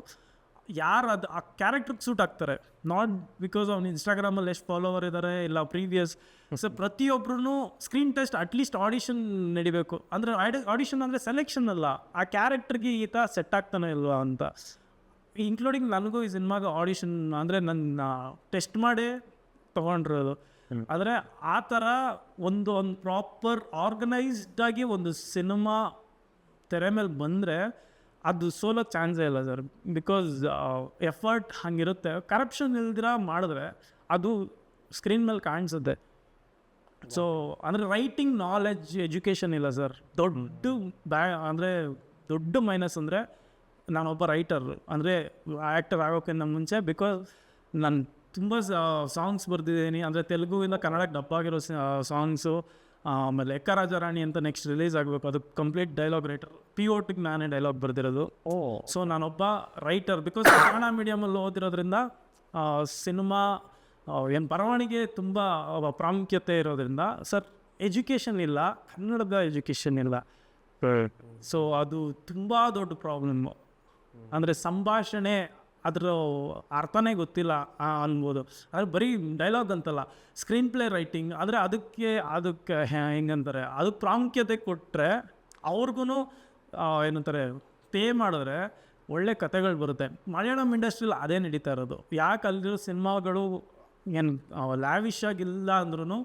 ಯಾರು ಅದು ಆ ಕ್ಯಾರೆಕ್ಟ್ರಿಗೆ ಸೂಟ್ ಆಗ್ತಾರೆ. ನಾಟ್ ಬಿಕಾಸ್ ಅವ್ನು ಇನ್ಸ್ಟಾಗ್ರಾಮಲ್ಲಿ ಎಷ್ಟು ಫಾಲೋವರ್ ಇದ್ದಾರೆ ಇಲ್ಲ ಪ್ರೀವಿಯಸ್. ಸೊ ಪ್ರತಿಯೊಬ್ಬರೂ ಸ್ಕ್ರೀನ್ ಟೆಸ್ಟ್ ಅಟ್ಲೀಸ್ಟ್ ಆಡಿಷನ್ ನಡಿಬೇಕು. ಅಂದರೆ ಆಡಿಷನ್ ಅಂದರೆ ಸೆಲೆಕ್ಷನ್ ಅಲ್ಲ, ಆ ಕ್ಯಾರೆಕ್ಟ್ರಿಗೆ ಈತ ಸೆಟ್ ಆಗ್ತಾನೆ ಇಲ್ವಾ ಅಂತ. ಇನ್ಕ್ಲೂಡಿಂಗ್ ನನಗೂ ಈ ಸಿನಿಮಾಗೆ ಆಡಿಷನ್ ಅಂದರೆ ನನ್ನ ಟೆಸ್ಟ್ ಮಾಡೇ ತೊಗೊಂಡಿರೋದು. ಆದರೆ ಆ ಥರ ಒಂದು ಪ್ರಾಪರ್ ಆರ್ಗನೈಸ್ಡಾಗಿ ಒಂದು ಸಿನಿಮಾ ತೆರೆ ಮೇಲೆ ಬಂದರೆ ಅದು ಸೋಲೋಕ್ಕೆ ಚಾನ್ಸೇ ಇಲ್ಲ ಸರ್. ಬಿಕಾಸ್ ಎಫರ್ಟ್ ಹಂಗಿರುತ್ತೆ. ಕರಪ್ಷನ್ ಇಲ್ದಿರ ಮಾಡಿದ್ರೆ ಅದು ಸ್ಕ್ರೀನ್ ಮೇಲೆ ಕಾಣಿಸುತ್ತೆ. ಸೊ ಅಂದರೆ ರೈಟಿಂಗ್ ನಾಲೆಡ್ಜ್ ಎಜುಕೇಷನ್ ಇಲ್ಲ ಸರ್. ಅಂದರೆ ದೊಡ್ಡ ಮೈನಸ್ ಅಂದರೆ ನಾನೊಬ್ಬ ರೈಟರ್ ಅಂದರೆ ಆ್ಯಕ್ಟರ್ ಆಗೋಕ್ಕಿಂತ ಮುಂಚೆ. ಬಿಕಾಸ್ ನಾನು ತುಂಬ ಸಾಂಗ್ಸ್ ಬರೆದಿದ್ದೀನಿ. ಅಂದರೆ ತೆಲುಗುವಿಂದ ಕನ್ನಡಕ್ಕೆ ಡಬ್ ಆಗಿರೋ ಸಾಂಗ್ಸು. ಆಮೇಲೆ ಎಕ್ಕ ರಾಜಾರಾಣಿ ಅಂತ ನೆಕ್ಸ್ಟ್ ರಿಲೀಸ್ ಆಗಬೇಕು, ಅದು ಕಂಪ್ಲೀಟ್ ಡೈಲಾಗ್ ರೈಟರ್. Peotuಗೆ ನಾನೇ ಡೈಲಾಗ್ ಬರೆದಿರೋದು. ಸೊ ನಾನೊಬ್ಬ ರೈಟರ್. ಬಿಕಾಸ್ ಕನ್ನಡ ಮೀಡಿಯಮಲ್ಲಿ ಓದಿರೋದ್ರಿಂದ ಸಿನಿಮಾ ಏನು ಬರವಣಿಗೆ ತುಂಬ ಪ್ರಾಮುಖ್ಯತೆ ಇರೋದ್ರಿಂದ ಸರ್ ಎಜುಕೇಷನ್ ಇಲ್ಲ, ಕನ್ನಡದ ಎಜುಕೇಷನ್ ಇಲ್ಲ. ಸೊ ಅದು ತುಂಬ ದೊಡ್ಡ ಪ್ರಾಬ್ಲಮ್ಮು. ಅಂದರೆ ಸಂಭಾಷಣೆ ಅದರ ಅರ್ಥನೇ ಗೊತ್ತಿಲ್ಲ ಅನ್ಬೋದು. ಆದರೆ ಬರೀ ಡೈಲಾಗ್ ಅಂತಲ್ಲ, ಸ್ಕ್ರೀನ್ ಪ್ಲೇ ರೈಟಿಂಗ್. ಆದರೆ ಅದಕ್ಕೆ ಹೆಂಗಂತಾರೆ, ಅದಕ್ಕೆ ಪ್ರಾಮುಖ್ಯತೆ ಕೊಟ್ಟರೆ ಅವ್ರಿಗೂ ಏನಂತಾರೆ ಪೇ ಮಾಡಿದ್ರೆ ಒಳ್ಳೆ ಕತೆಗಳು ಬರುತ್ತೆ. ಮಲಯಾಳಂ ಇಂಡಸ್ಟ್ರಿಲಿ ಅದೇ ನಡೀತಾ ಇರೋದು. ಯಾಕೆ ಅಲ್ಲಿರೋ ಸಿನಿಮಾಗಳು ಏನು ಲ್ಯಾವಿಶ್ ಆಗಿಲ್ಲ ಅಂದ್ರೂ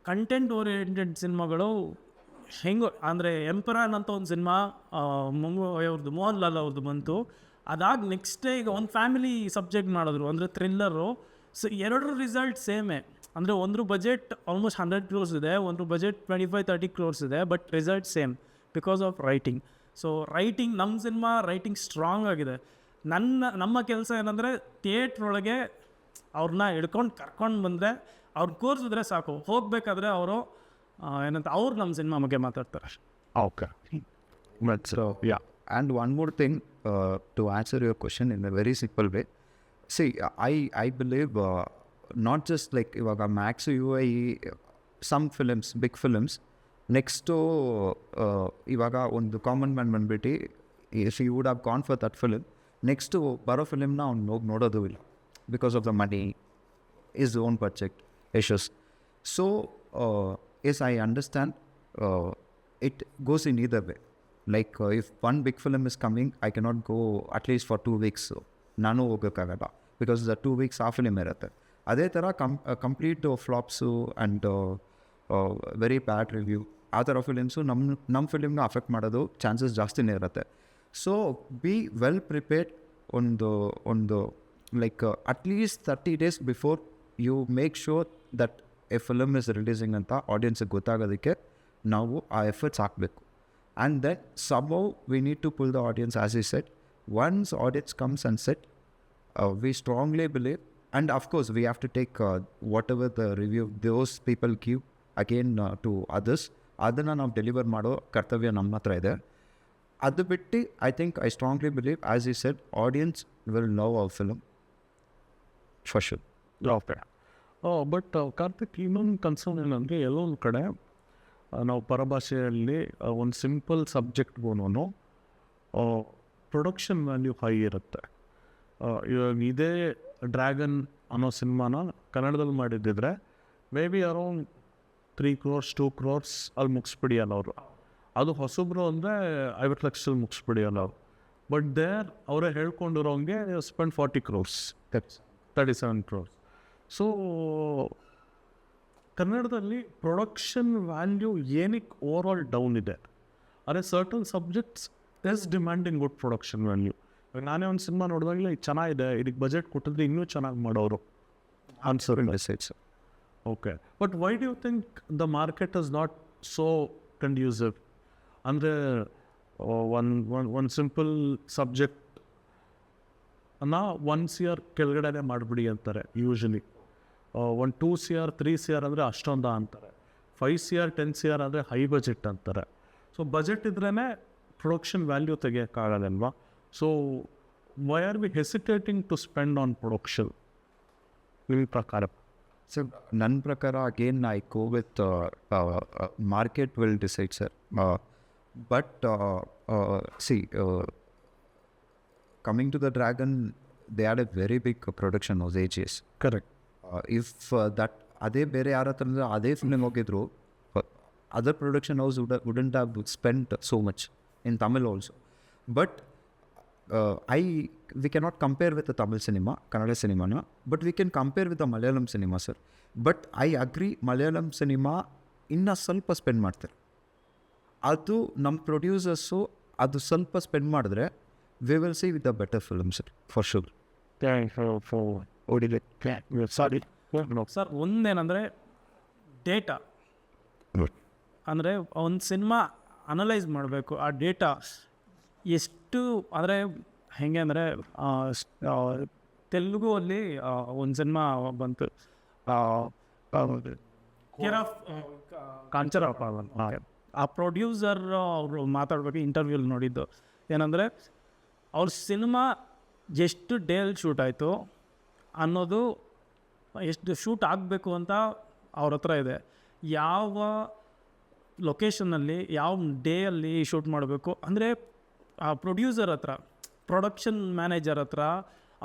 ಕಂಟೆಂಟ್ ಓರಿಯೆಂಟೆಡ್ ಸಿನಿಮಾಗಳು ಹೆಂಗೋ. ಅಂದರೆ ಎಂಪರನ್ ಅಂತ ಒಂದು ಸಿನಿಮಾ ಅವ್ರದ್ದು ಮೋಹನ್ ಲಾಲ್ ಅವ್ರದ್ದು ಬಂತು. ಅದಾಗಿ ನೆಕ್ಸ್ಟ್ ಡೇ ಈಗ ಒಂದು ಫ್ಯಾಮಿಲಿ ಸಬ್ಜೆಕ್ಟ್ ಮಾಡಿದ್ರು, ಅಂದರೆ ಥ್ರಿಲ್ಲರು. ಸೊ ಎರಡರ ರಿಸಲ್ಟ್ ಸೇಮೇ. ಅಂದರೆ ಒಂದ್ರ ಬಜೆಟ್ ಆಲ್ಮೋಸ್ಟ್ 100 crores ಇದೆ, ಒಂದ್ರ ಬಜೆಟ್ 25-30 crores ಇದೆ, but result same because of writing. So writing, ನಮ್ಮ ಸಿನಿಮಾ ರೈಟಿಂಗ್ ಸ್ಟ್ರಾಂಗ್ ಆಗಿದೆ. ನಮ್ಮ ಕೆಲಸ ಏನಂದರೆ ಥಿಯೇಟ್ರೊಳಗೆ ಅವ್ರನ್ನ ಹಿಡ್ಕೊಂಡು ಕರ್ಕೊಂಡು ಬಂದರೆ ಅವ್ರು ಕೂರಿಸಿದ್ರೆ ಸಾಕು. ಹೋಗಬೇಕಾದ್ರೆ ಅವರು ಏನಂತ ಅವ್ರು ನಮ್ಮ ಸಿನಿಮಾ ಬಗ್ಗೆ ಮಾತಾಡ್ತಾರೆ. Okay. So, And one more thing, to answer your question in a very simple way. See, I believe not just like ivaga Max UI, some films, big films, next ಇವಾಗ ಒಂದು ಕಾಮನ್ ಮ್ಯಾನ್ ಬಂದುಬಿಟ್ಟು if you would have gone for that film, next ಬರೋ ಫಿಲಿಮ್ನ ಅವ್ನು ಹೋಗಿ ನೋಡೋದು ಇಲ್ಲ because of the money, is own budget issues. So yes, I understand it goes in either way. Like if one big film is coming, I cannot go at least for 2 weeks. ನಾನು ಹೋಗೋಕ್ಕಾಗಲ್ಲ because the 2 weeks ಆ film ಇರುತ್ತೆ. ಅದೇ ಥರ complete flops and very bad review ಆ ಥರ films ನಮ್ಮ ಫಿಲಿಮ್ನ affect ಮಾಡೋದು ಚಾನ್ಸಸ್ ಜಾಸ್ತಿನೇ ಇರುತ್ತೆ. So be well prepared. ಒಂದು like at least 30 days before you make sure that a film is releasing ಅಂತ ಆಡಿಯನ್ಸಿಗೆ ಗೊತ್ತಾಗೋದಕ್ಕೆ ನಾವು ಆ ಎಫರ್ಟ್ಸ್ ಹಾಕಬೇಕು. And then somehow we need to pull the audience, as you said. Once audience comes and sit, we strongly believe, and of course we have to take whatever the review those people give again to others, ಅದನ್ನು ನಾವು deliver ಮಾಡೋ ಕರ್ತವ್ಯ ನಮ್ಮ ಹತ್ರ ಇದೆ. ಅದು ಬಿಟ್ಟು I think I strongly believe, as you said, audience will love our film for sure. Okay. But Karthik, ಇನ್ನೊಂದು ಕನ್ಸರ್ನ್ ಏನಂದರೆ, ಎಲ್ಲೊಂದು ಕಡೆ ನಾವು ಪರಭಾಷೆಯಲ್ಲಿ ಒಂದು ಸಿಂಪಲ್ ಸಬ್ಜೆಕ್ಟ್ಗೂ ಪ್ರೊಡಕ್ಷನ್ ವ್ಯಾಲ್ಯೂ ಹೈ ಇರುತ್ತೆ. ಇವಾಗ ಇದೇ ಡ್ರ್ಯಾಗನ್ ಅನ್ನೋ ಸಿನಿಮಾನ ಕನ್ನಡದಲ್ಲಿ ಮಾಡಿದ್ದಿದ್ರೆ maybe around 3 crores 2 crores ಅಲ್ಲಿ ಮುಗಿಸ್ಬಿಡಿಯಲ್ಲ ಅವರು. ಅದು ಹೊಸಬ್ರು ಅಂದರೆ 50 ಲಕ್ಷದಲ್ಲಿ ಮುಗಿಸ್ಬಿಡಿಯಲ್ಲ ಅವರು. ಬಟ್ ದೇರ್ ಅವರೇ ಹೇಳ್ಕೊಂಡಿರೋಂಗೆ ಸ್ಪೆಂಡ್ 40 crores 37 crores. ಸೊ ಕನ್ನಡದಲ್ಲಿ ಪ್ರೊಡಕ್ಷನ್ ವ್ಯಾಲ್ಯೂ ಏನಕ್ಕೆ ಓವರ್ ಆಲ್ ಡೌನ್ ಇದೆ? ಅದೇ certain subjects yes demanding good production value. ಇವಾಗ ನಾನೇ ಒಂದು ಸಿನಿಮಾ ನೋಡಿದಾಗಲೇ ಇದು ಚೆನ್ನಾಗಿದೆ, ಇದಕ್ಕೆ ಬಜೆಟ್ ಕೊಟ್ಟಿದ್ರೆ ಇನ್ನೂ ಚೆನ್ನಾಗಿ ಮಾಡೋರು answer message. Okay, but why do you think the market is not so conducive? ಅಂದರೆ ಒಂದು ಸಿಂಪಲ್ ಸಬ್ಜೆಕ್ಟ್ ಅನ್ನ 1 CR ಕೆಳಗಡೆನೇ ಮಾಡಿಬಿಡಿ ಅಂತಾರೆ ಯೂಶ್ವಲಿ. ಒಂದು 2 CR 3 CR ಅಂದರೆ ಅಷ್ಟೊಂದ ಅಂತಾರೆ. 5 CR 10 CR ಅಂದರೆ ಹೈ ಬಜೆಟ್ ಅಂತಾರೆ. ಸೊ ಬಜೆಟ್ ಇದ್ರೇ ಪ್ರೊಡಕ್ಷನ್ ವ್ಯಾಲ್ಯೂ ತೆಗಿಯೋಕ್ಕಾಗಲ್ಲಲ್ವಾ? So why are we hesitating to spend on production ನಿಮ್ಮ ಪ್ರಕಾರ? ಸೊ ನನ್ನ ಪ್ರಕಾರ again I go with market will decide, sir. But see, coming to the dragon, they are a very big production house, AGS. Correct. If that ಅದೇ ಬೇರೆ ಯಾರ ಹತ್ರ ಅಂದರೆ ಅದೇ ಫಿಲ್ಮ್ ಹೋಗಿದ್ರು, other production house wouldn't have spent so much in Tamil also. But we cannot compare with the Tamil cinema, Kannada cinema, no? But we can compare with the Malayalam cinema, sir. But I agree, Malayalam cinema ಇನ್ನೂ ಸ್ವಲ್ಪ spend ಮಾಡ್ತಾರೆ. ಅದು ನಮ್ಮ producers ಅದು ಸ್ವಲ್ಪ spend ಮಾಡಿದ್ರೆ we will see with the better film, sir, for sure. Sir, ಒಂದೇನಂದರೆ data. ಅಂದರೆ ಒಂದು ಸಿನಿಮಾ ಅನಲೈಸ್ ಮಾಡಬೇಕು. ಆ ಡೇಟಾ ಎಷ್ಟು ಅಂದರೆ ಹೇಗೆ ಅಂದರೆ, ತೆಲುಗು ಅಲ್ಲಿ ಒಂದು ಸಿನಿಮಾ ಬಂತು, ಕಾಂಚರಪ್ಪ. ಆ ಪ್ರೊಡ್ಯೂಸರ್ ಅವರು ಮಾತಾಡಬೇಕು, ಇಂಟರ್ವ್ಯೂಲಿ ನೋಡಿದ್ದು ಏನಂದರೆ, ಅವ್ರ ಸಿನಿಮಾ ಎಷ್ಟು ಡೇಲಿ ಶೂಟ್ ಆಯಿತು ಅನ್ನೋದು, ಎಷ್ಟು ಶೂಟ್ ಆಗಬೇಕು ಅಂತ ಅವ್ರ ಹತ್ರ ಇದೆ. ಯಾವ ಲೊಕೇಶನ್ನಲ್ಲಿ ಯಾವ ಡೇಯಲ್ಲಿ ಶೂಟ್ ಮಾಡಬೇಕು ಅಂದರೆ ಆ ಪ್ರೊಡ್ಯೂಸರ್ ಹತ್ರ, ಪ್ರೊಡಕ್ಷನ್ ಮ್ಯಾನೇಜರ್ ಹತ್ರ,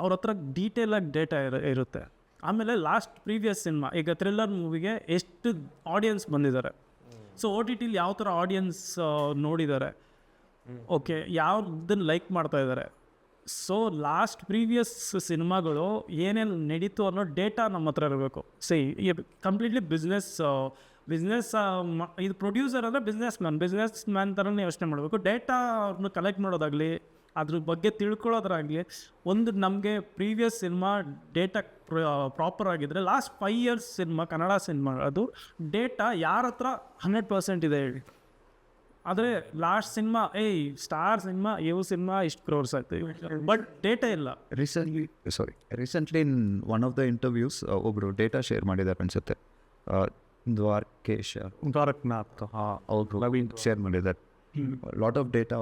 ಅವ್ರ ಹತ್ರ ಡೀಟೇಲಾಗಿ ಡೇಟಾ ಇರುತ್ತೆ. ಆಮೇಲೆ ಲಾಸ್ಟ್ ಪ್ರೀವಿಯಸ್ ಸಿನಿಮಾ, ಈಗ ಥ್ರಿಲ್ಲರ್ ಮೂವಿಗೆ ಎಷ್ಟು ಆಡಿಯನ್ಸ್ ಬಂದಿದ್ದಾರೆ, ಸೊ OTTಲಿ ಯಾವ ಥರ ಆಡಿಯನ್ಸ್ ನೋಡಿದ್ದಾರೆ, ಓಕೆ, ಯಾವುದನ್ನು ಲೈಕ್ ಮಾಡ್ತಾ ಇದ್ದಾರೆ. ಸೊ ಲಾಸ್ಟ್ ಪ್ರೀವಿಯಸ್ ಸಿನಿಮಾಗಳು ಏನೇನು ನಡೀತು ಅನ್ನೋ ಡೇಟಾ ನಮ್ಮ ಹತ್ರ ಇರಬೇಕು. ಕಂಪ್ಲೀಟ್ಲಿ ಬಿಸ್ನೆಸ್ ಇದು ಪ್ರೊಡ್ಯೂಸರ್ ಅಂದರೆ ಬಿಸ್ನೆಸ್ ಮ್ಯಾನ್ ಥರನೇ ಯೋಚನೆ ಮಾಡಬೇಕು. ಡೇಟಾ ಅವ್ರನ್ನ ಕಲೆಕ್ಟ್ ಮಾಡೋದಾಗಲಿ, ಅದ್ರ ಬಗ್ಗೆ ತಿಳ್ಕೊಳ್ಳೋದ್ರಾಗಲಿ, ಒಂದು ನಮಗೆ ಪ್ರೀವಿಯಸ್ ಸಿನಿಮಾ ಡೇಟಾ ಪ್ರಾಪರ್ ಆಗಿದ್ದರೆ, last 5 years cinema, Kannada cinema, ಅದು ಡೇಟಾ ಯಾರ ಹತ್ರ 100% ಇದೆ ಹೇಳಿ. ಆದರೆ last cinema, star cinema, cinema ಇಷ್ಟು ಕ್ರೋರ್ಸ್ ಆಯ್ತು, ಬಟ್ ಡೇಟಾ ಇಲ್ಲ. Recently in one of the interviews ಒಬ್ಬರು ಡೇಟಾ ಶೇರ್ ಮಾಡಿದ್ದಾರೆ ಅನಿಸುತ್ತೆ, ದ್ವಾರಕನಾಥ್, ಅವರು ಶೇರ್ ಮಾಡಿದ್ದಾರೆ. Lot of data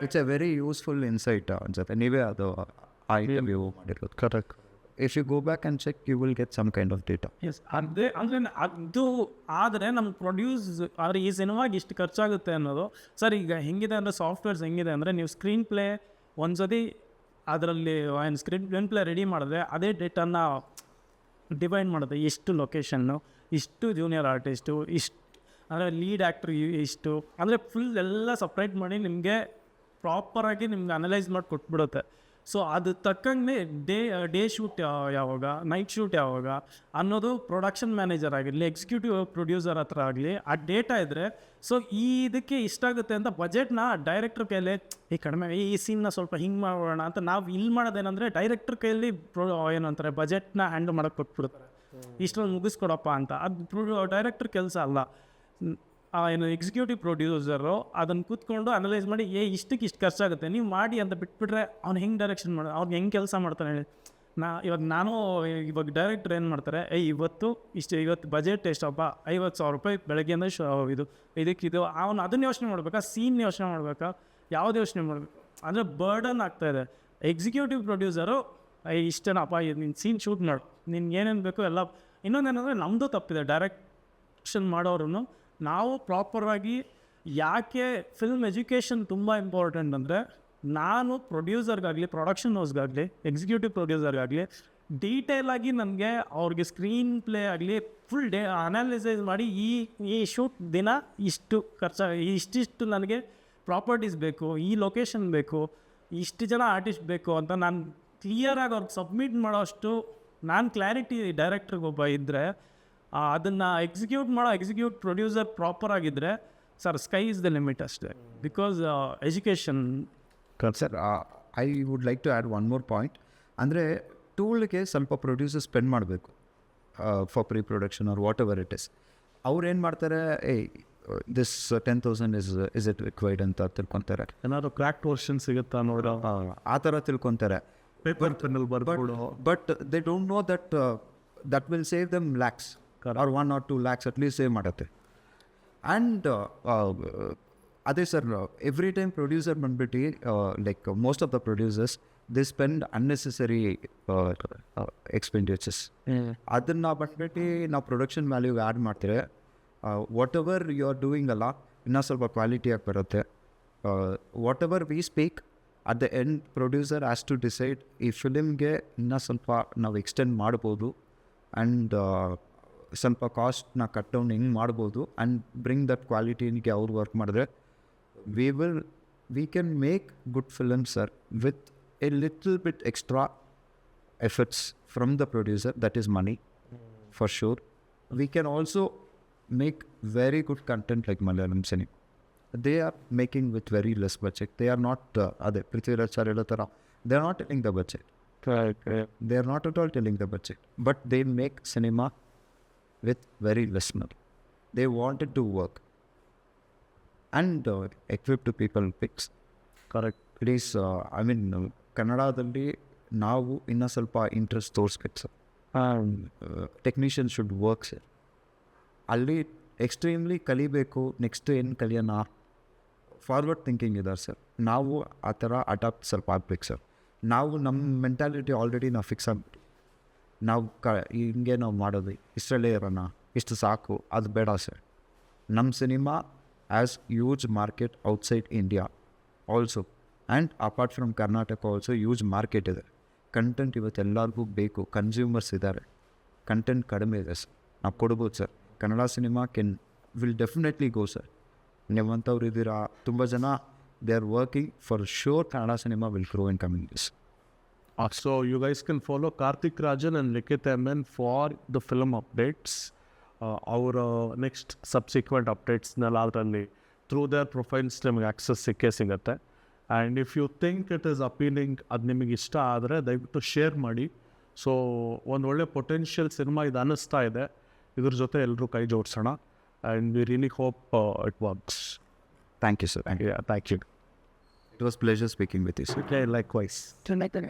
it's a very useful insight ಅನ್ಸುತ್ತೆ. ನೀವೇ ಅದು ಆ ಇಂಟರ್ವ್ಯೂ ಮಾಡಿರೋದು. Correct. If you go back and check you will get some kind of data. Yes ಅದೇ ಅಂದರೆ ಅದು ಆದರೆ ನಮ್ಮ ಪ್ರೊಡ್ಯೂಸ್ ಆದರೆ ಈ ಸಿನಿಮಾಗೆ ಇಷ್ಟು ಖರ್ಚಾಗುತ್ತೆ ಅನ್ನೋದು ಸರ್. ಈಗ ಹೆಂಗಿದೆ ಅಂದರೆ ಸಾಫ್ಟ್ವೇರ್ಸ್ ಹೆಂಗಿದೆ ಅಂದರೆ ನೀವು ಸ್ಕ್ರೀನ್ ಪ್ಲೇ ಒಂದ್ಸತಿ ಅದರಲ್ಲಿ ಏನು ಸ್ಕ್ರೀನ್ ಪ್ಲೇ ರೆಡಿ ಮಾಡಿದ್ರೆ ಅದೇ ಡೇಟಾನ ಡಿವೈಡ್ ಮಾಡುತ್ತೆ. ಎಷ್ಟು ಲೊಕೇಶನ್ನು, ಇಷ್ಟು ಜೂನಿಯರ್ ಆರ್ಟಿಸ್ಟು, ಇಷ್ಟು ಅಂದರೆ ಲೀಡ್ ಆ್ಯಕ್ಟ್ರ್ ಇಷ್ಟು ಅಂದರೆ ಫುಲ್ ಎಲ್ಲ ಸಪ್ರೇಟ್ ಮಾಡಿ ನಿಮಗೆ ಪ್ರಾಪರಾಗಿ ನಿಮ್ಗೆ ಅನಲೈಸ್ ಮಾಡಿ ಕೊಟ್ಬಿಡುತ್ತೆ. ಸೊ ಅದು ತಕ್ಕಂಗೆ ಡೇ ಶೂಟ್ ಯಾವಾಗ, ನೈಟ್ ಶೂಟ್ ಯಾವಾಗ ಅನ್ನೋದು ಪ್ರೊಡಕ್ಷನ್ ಮ್ಯಾನೇಜರ್ ಆಗಿರಲಿ, ಎಕ್ಸಿಕ್ಯೂಟಿವ್ ಪ್ರೊಡ್ಯೂಸರ್ ಹತ್ರ ಆಗಲಿ ಆ ಡೇಟಾ ಇದ್ದರೆ ಸೊ ಇದಕ್ಕೆ ಇಷ್ಟಾಗುತ್ತೆ ಅಂತ ಬಜೆಟ್ನ ಡೈರೆಕ್ಟ್ರ್ ಕೈಯಲ್ಲಿ ಈ ಕಡಿಮೆ ಈ ಸೀನ್ನ ಸ್ವಲ್ಪ ಹಿಂಗೆ ಮಾಡೋಣ ಅಂತ ನಾವು ಇಲ್ಲಿ ಮಾಡೋದೇನೆಂದರೆ ಡೈರೆಕ್ಟ್ರ್ ಕೈಯಲ್ಲಿ ಏನಂತಾರೆ ಬಜೆಟ್ನ ಹ್ಯಾಂಡಲ್ ಮಾಡೋಕ್ಕೆ ಕೊಟ್ಬಿಡ್ತಾರೆ. ಇಷ್ಟೊಂದು ಮುಗಿಸ್ಕೊಡಪ್ಪ ಅಂತ. ಅದು ಡೈರೆಕ್ಟ್ರ್ ಕೆಲಸ ಅಲ್ಲ. ಏನು ಎಕ್ಸಿಕ್ಯೂಟಿವ್ ಪ್ರೊಡ್ಯೂಸರು ಅದನ್ನು ಕೂತ್ಕೊಂಡು ಅನಲೈಸ್ ಮಾಡಿ ಇಷ್ಟಕ್ಕೆ ಇಷ್ಟು ಖರ್ಚಾಗುತ್ತೆ ನೀವು ಮಾಡಿ ಅಂತ ಬಿಟ್ಬಿಟ್ರೆ ಅವ್ನು ಹೆಂಗೆ ಡೈರೆಕ್ಷನ್ ಮಾಡೋದು, ಅವ್ನು ಹೆಂಗೆ ಕೆಲಸ ಮಾಡ್ತಾನೆ ಹೇಳಿ. ಇವಾಗ ಡೈರೆಕ್ಟ್ರ್ ಏನು ಮಾಡ್ತಾರೆ, ಇವತ್ತು ಬಜೆಟ್ ಎಷ್ಟಪ್ಪ, 50,000 ರೂಪಾಯಿ ಬೆಳಗ್ಗೆಯಿಂದ ಇದಕ್ಕಿದು ಅವನು ಅದನ್ನು ಯೋಚನೆ ಮಾಡಬೇಕಾ, ಸೀನ್ ಯೋಚನೆ ಮಾಡಬೇಕಾ, ಯಾವ್ದು ಯೋಚನೆ ಮಾಡಬೇಕು ಅಂದರೆ ಬರ್ಡನ್ ಆಗ್ತಾಯಿದೆ. ಎಕ್ಸಿಕ್ಯೂಟಿವ್ ಪ್ರೊಡ್ಯೂಸರು ಇಷ್ಟೇನಪ್ಪ ನಿನ್ನ ಸೀನ್ ಶೂಟ್ ಮಾಡು, ನಿನ್ಗೆ ಏನೇನು ಬೇಕೋ ಎಲ್ಲ. ಇನ್ನೊಂದೇನೆಂದರೆ ನಮ್ಮದು ತಪ್ಪಿದೆ ಡೈರೆಕ್ಷನ್ ಮಾಡೋರು. ನಾವು ಪ್ರಾಪರಾಗಿ ಯಾಕೆ ಫಿಲ್ಮ್ ಎಜುಕೇಷನ್ ತುಂಬ ಇಂಪಾರ್ಟೆಂಟ್ ಅಂದರೆ ನಾನು ಪ್ರೊಡ್ಯೂಸರ್ಗಾಗಲಿ, ಪ್ರೊಡಕ್ಷನ್ ಹೌಸ್ಗಾಗಲಿ, ಎಕ್ಸಿಕ್ಯೂಟಿವ್ ಪ್ರೊಡ್ಯೂಸರ್ಗಾಗಲಿ ಡೀಟೇಲಾಗಿ ನನಗೆ ಅವ್ರಿಗೆ ಸ್ಕ್ರೀನ್ ಪ್ಲೇ ಆಗಲಿ ಫುಲ್ ಅನಾಲಿಸೈಸ್ ಮಾಡಿ ಈ ಶೂಟ್ ದಿನ ಇಷ್ಟು ಇಷ್ಟಿಷ್ಟು ನನಗೆ ಪ್ರಾಪರ್ಟೀಸ್ ಬೇಕು, ಈ ಲೊಕೇಶನ್ ಬೇಕು, ಇಷ್ಟು ಜನ ಆರ್ಟಿಸ್ಟ್ ಬೇಕು ಅಂತ ನಾನು ಕ್ಲಿಯರಾಗಿ ಅವ್ರಿಗೆ ಸಬ್ಮಿಟ್ ಮಾಡೋಷ್ಟು ನಾನು ಕ್ಲಾರಿಟಿ ಡೈರೆಕ್ಟ್ರಿಗೆ ಒಬ್ಬ ಇದ್ದರೆ ಅದನ್ನು ಎಕ್ಸಿಕ್ಯೂಟ್ ಪ್ರೊಡ್ಯೂಸರ್ ಪ್ರಾಪರ್ ಆಗಿದ್ದರೆ sir sky is the limit ಅಷ್ಟೇ. Because education sir I would like to add one more point. ಅಂದರೆ ಟೂಲ್ಗೆ ಸ್ವಲ್ಪ ಪ್ರೊಡ್ಯೂಸರ್ ಸ್ಪೆಂಡ್ ಮಾಡಬೇಕು for pre production or whatever it is. ಅವ್ರು ಏನು ಮಾಡ್ತಾರೆ, ದಿಸ್ 10,000 ಇಸ್ ಇಟ್ ರಿಕ್ವೈರ್ಡ್ ಅಂತ ತಿಳ್ಕೊತಾರೆ. ಏನಾದ್ರು ಕ್ರ್ಯಾಕ್ಟ್ ವರ್ಷನ್ ಸಿಗುತ್ತಾ ನೋಡೋ ಆ ಥರ ತಿಳ್ಕೊತಾರೆ. ಪೇಪರ್ ಪೆನ್ನಲ್ಲಿ ಬರ್ಬಿಡು. But they don't know that will save them lakhs or 1 or 2 lakhs at least save ಮಾಡುತ್ತೆ. ಆ್ಯಂಡ್ ಅದೇ ಸರ್, ಎವ್ರಿ ಟೈಮ್ ಪ್ರೊಡ್ಯೂಸರ್ ಬಂದ್ಬಿಟ್ಟು like most of the producers they spend unnecessary expenditures. ಅದನ್ನು ಬಂದ್ಬಿಟ್ಟು ನಾವು ಪ್ರೊಡಕ್ಷನ್ ವ್ಯಾಲ್ಯೂಗೆ ಆ್ಯಡ್ ಮಾಡ್ತೀವಿ. Whatever you are doing ಅಲ್ಲ ಇನ್ನೂ ಸ್ವಲ್ಪ ಕ್ವಾಲಿಟಿಯಾಗಿ ಬರುತ್ತೆ. Whatever we speak at the end producer has to decide ಈ ಫಿಲಿಮ್ಗೆ ಇನ್ನೂ ಸ್ವಲ್ಪ ನಾವು ಎಕ್ಸ್ಟೆಂಡ್ ಮಾಡ್ಬೋದು ಆ್ಯಂಡ್ ಸ್ವಲ್ಪ ಕಾಸ್ಟ್ನ ಕಟ್ ಡೌನ್ ಹೆಂಗೆ ಮಾಡ್ಬೋದು ಆ್ಯಂಡ್ ಬ್ರಿಂಗ್ ದಟ್ ಕ್ವಾಲಿಟಿಗೆ ಅವ್ರು ವರ್ಕ್ ಮಾಡಿದ್ರೆ we can make good films sir with A little bit extra efforts from the producer. That is money for sure. We can also make very good content like Malayalam cinema. They are making with very less budget. They are not ಅದೇ Prithviraj sir ಹೇಳೋ ಥರ they are not telling the budget. They are not at all telling the budget, but they make cinema with very less money. They wanted to work and equip to people picks. Correct. Please, ಕನ್ನಡದಲ್ಲಿ ನಾವು ಇನ್ನೂ ಸ್ವಲ್ಪ interest ತೋರಿಸ್ಬೇಕು sir. Technician should work sir. ಅಲ್ಲಿ extremely ಕಲಿಬೇಕು. Next ಏನು ಕಲಿಯೋಣ forward thinking ಇದ್ದಾರೆ ಸರ್. ನಾವು ಆ ಥರ ಅಡಾಪ್ಟ್ ಸ್ವಲ್ಪ ಆಗ್ಬೇಕು ಸರ್. ನಾವು ನಮ್ಮ ಮೆಂಟಾಲಿಟಿ ಆಲ್ರೆಡಿ ನಾವು ಫಿಕ್ಸ್ ಆಗಿಬಿಟ್ಟು ನಾವು ಹಿಂಗೆ ನಾವು ಮಾಡೋದು ಇಷ್ಟರಲ್ಲೇ ಇರೋಣ, ಇಷ್ಟು ಸಾಕು, ಅದು ಬೇಡ ಸರ್. ನಮ್ಮ cinema as your market outside India also and apart from Karnataka also your market ಇದೆ. ಕಂಟೆಂಟ್ ಇವತ್ತು ಎಲ್ಲರಿಗೂ ಬೇಕು, ಕನ್ಸ್ಯೂಮರ್ಸ್ ಇದ್ದಾರೆ, ಕಂಟೆಂಟ್ ಕಡಿಮೆ ಇದೆ ಸರ್. ನಾವು ಕೊಡ್ಬೋದು sir. Kannada cinema will definitely go sir. ನೀವಂಥವ್ರು ಇದ್ದೀರಾ, ತುಂಬ ಜನ they are working for sure. Kannada cinema will grow in coming years. So you guys can follow Karthik Rajan and Likith MN for the film updates. Our next subsequent updates ಅದರಲ್ಲಿ through their profiles ನಿಮಗೆ access ಸಿಗುತ್ತೆ. And if you think it is appealing, ಅದು ನಿಮಗೆ ಇಷ್ಟ ಆದರೆ ದಯವಿಟ್ಟು share ಮಾಡಿ. So ಒಂದು ಒಳ್ಳೆ ಪೊಟೆನ್ಷಿಯಲ್ ಸಿನಿಮಾ ಇದು ಅನ್ನಿಸ್ತಾ ಇದೆ. ಇದ್ರ ಜೊತೆ ಎಲ್ಲರೂ ಕೈ ಜೋಡಿಸೋಣ. And we really hope it works. Thank you, sir. Yeah, thank you. It was pleasure speaking with you, sir. Okay, likewise. to make the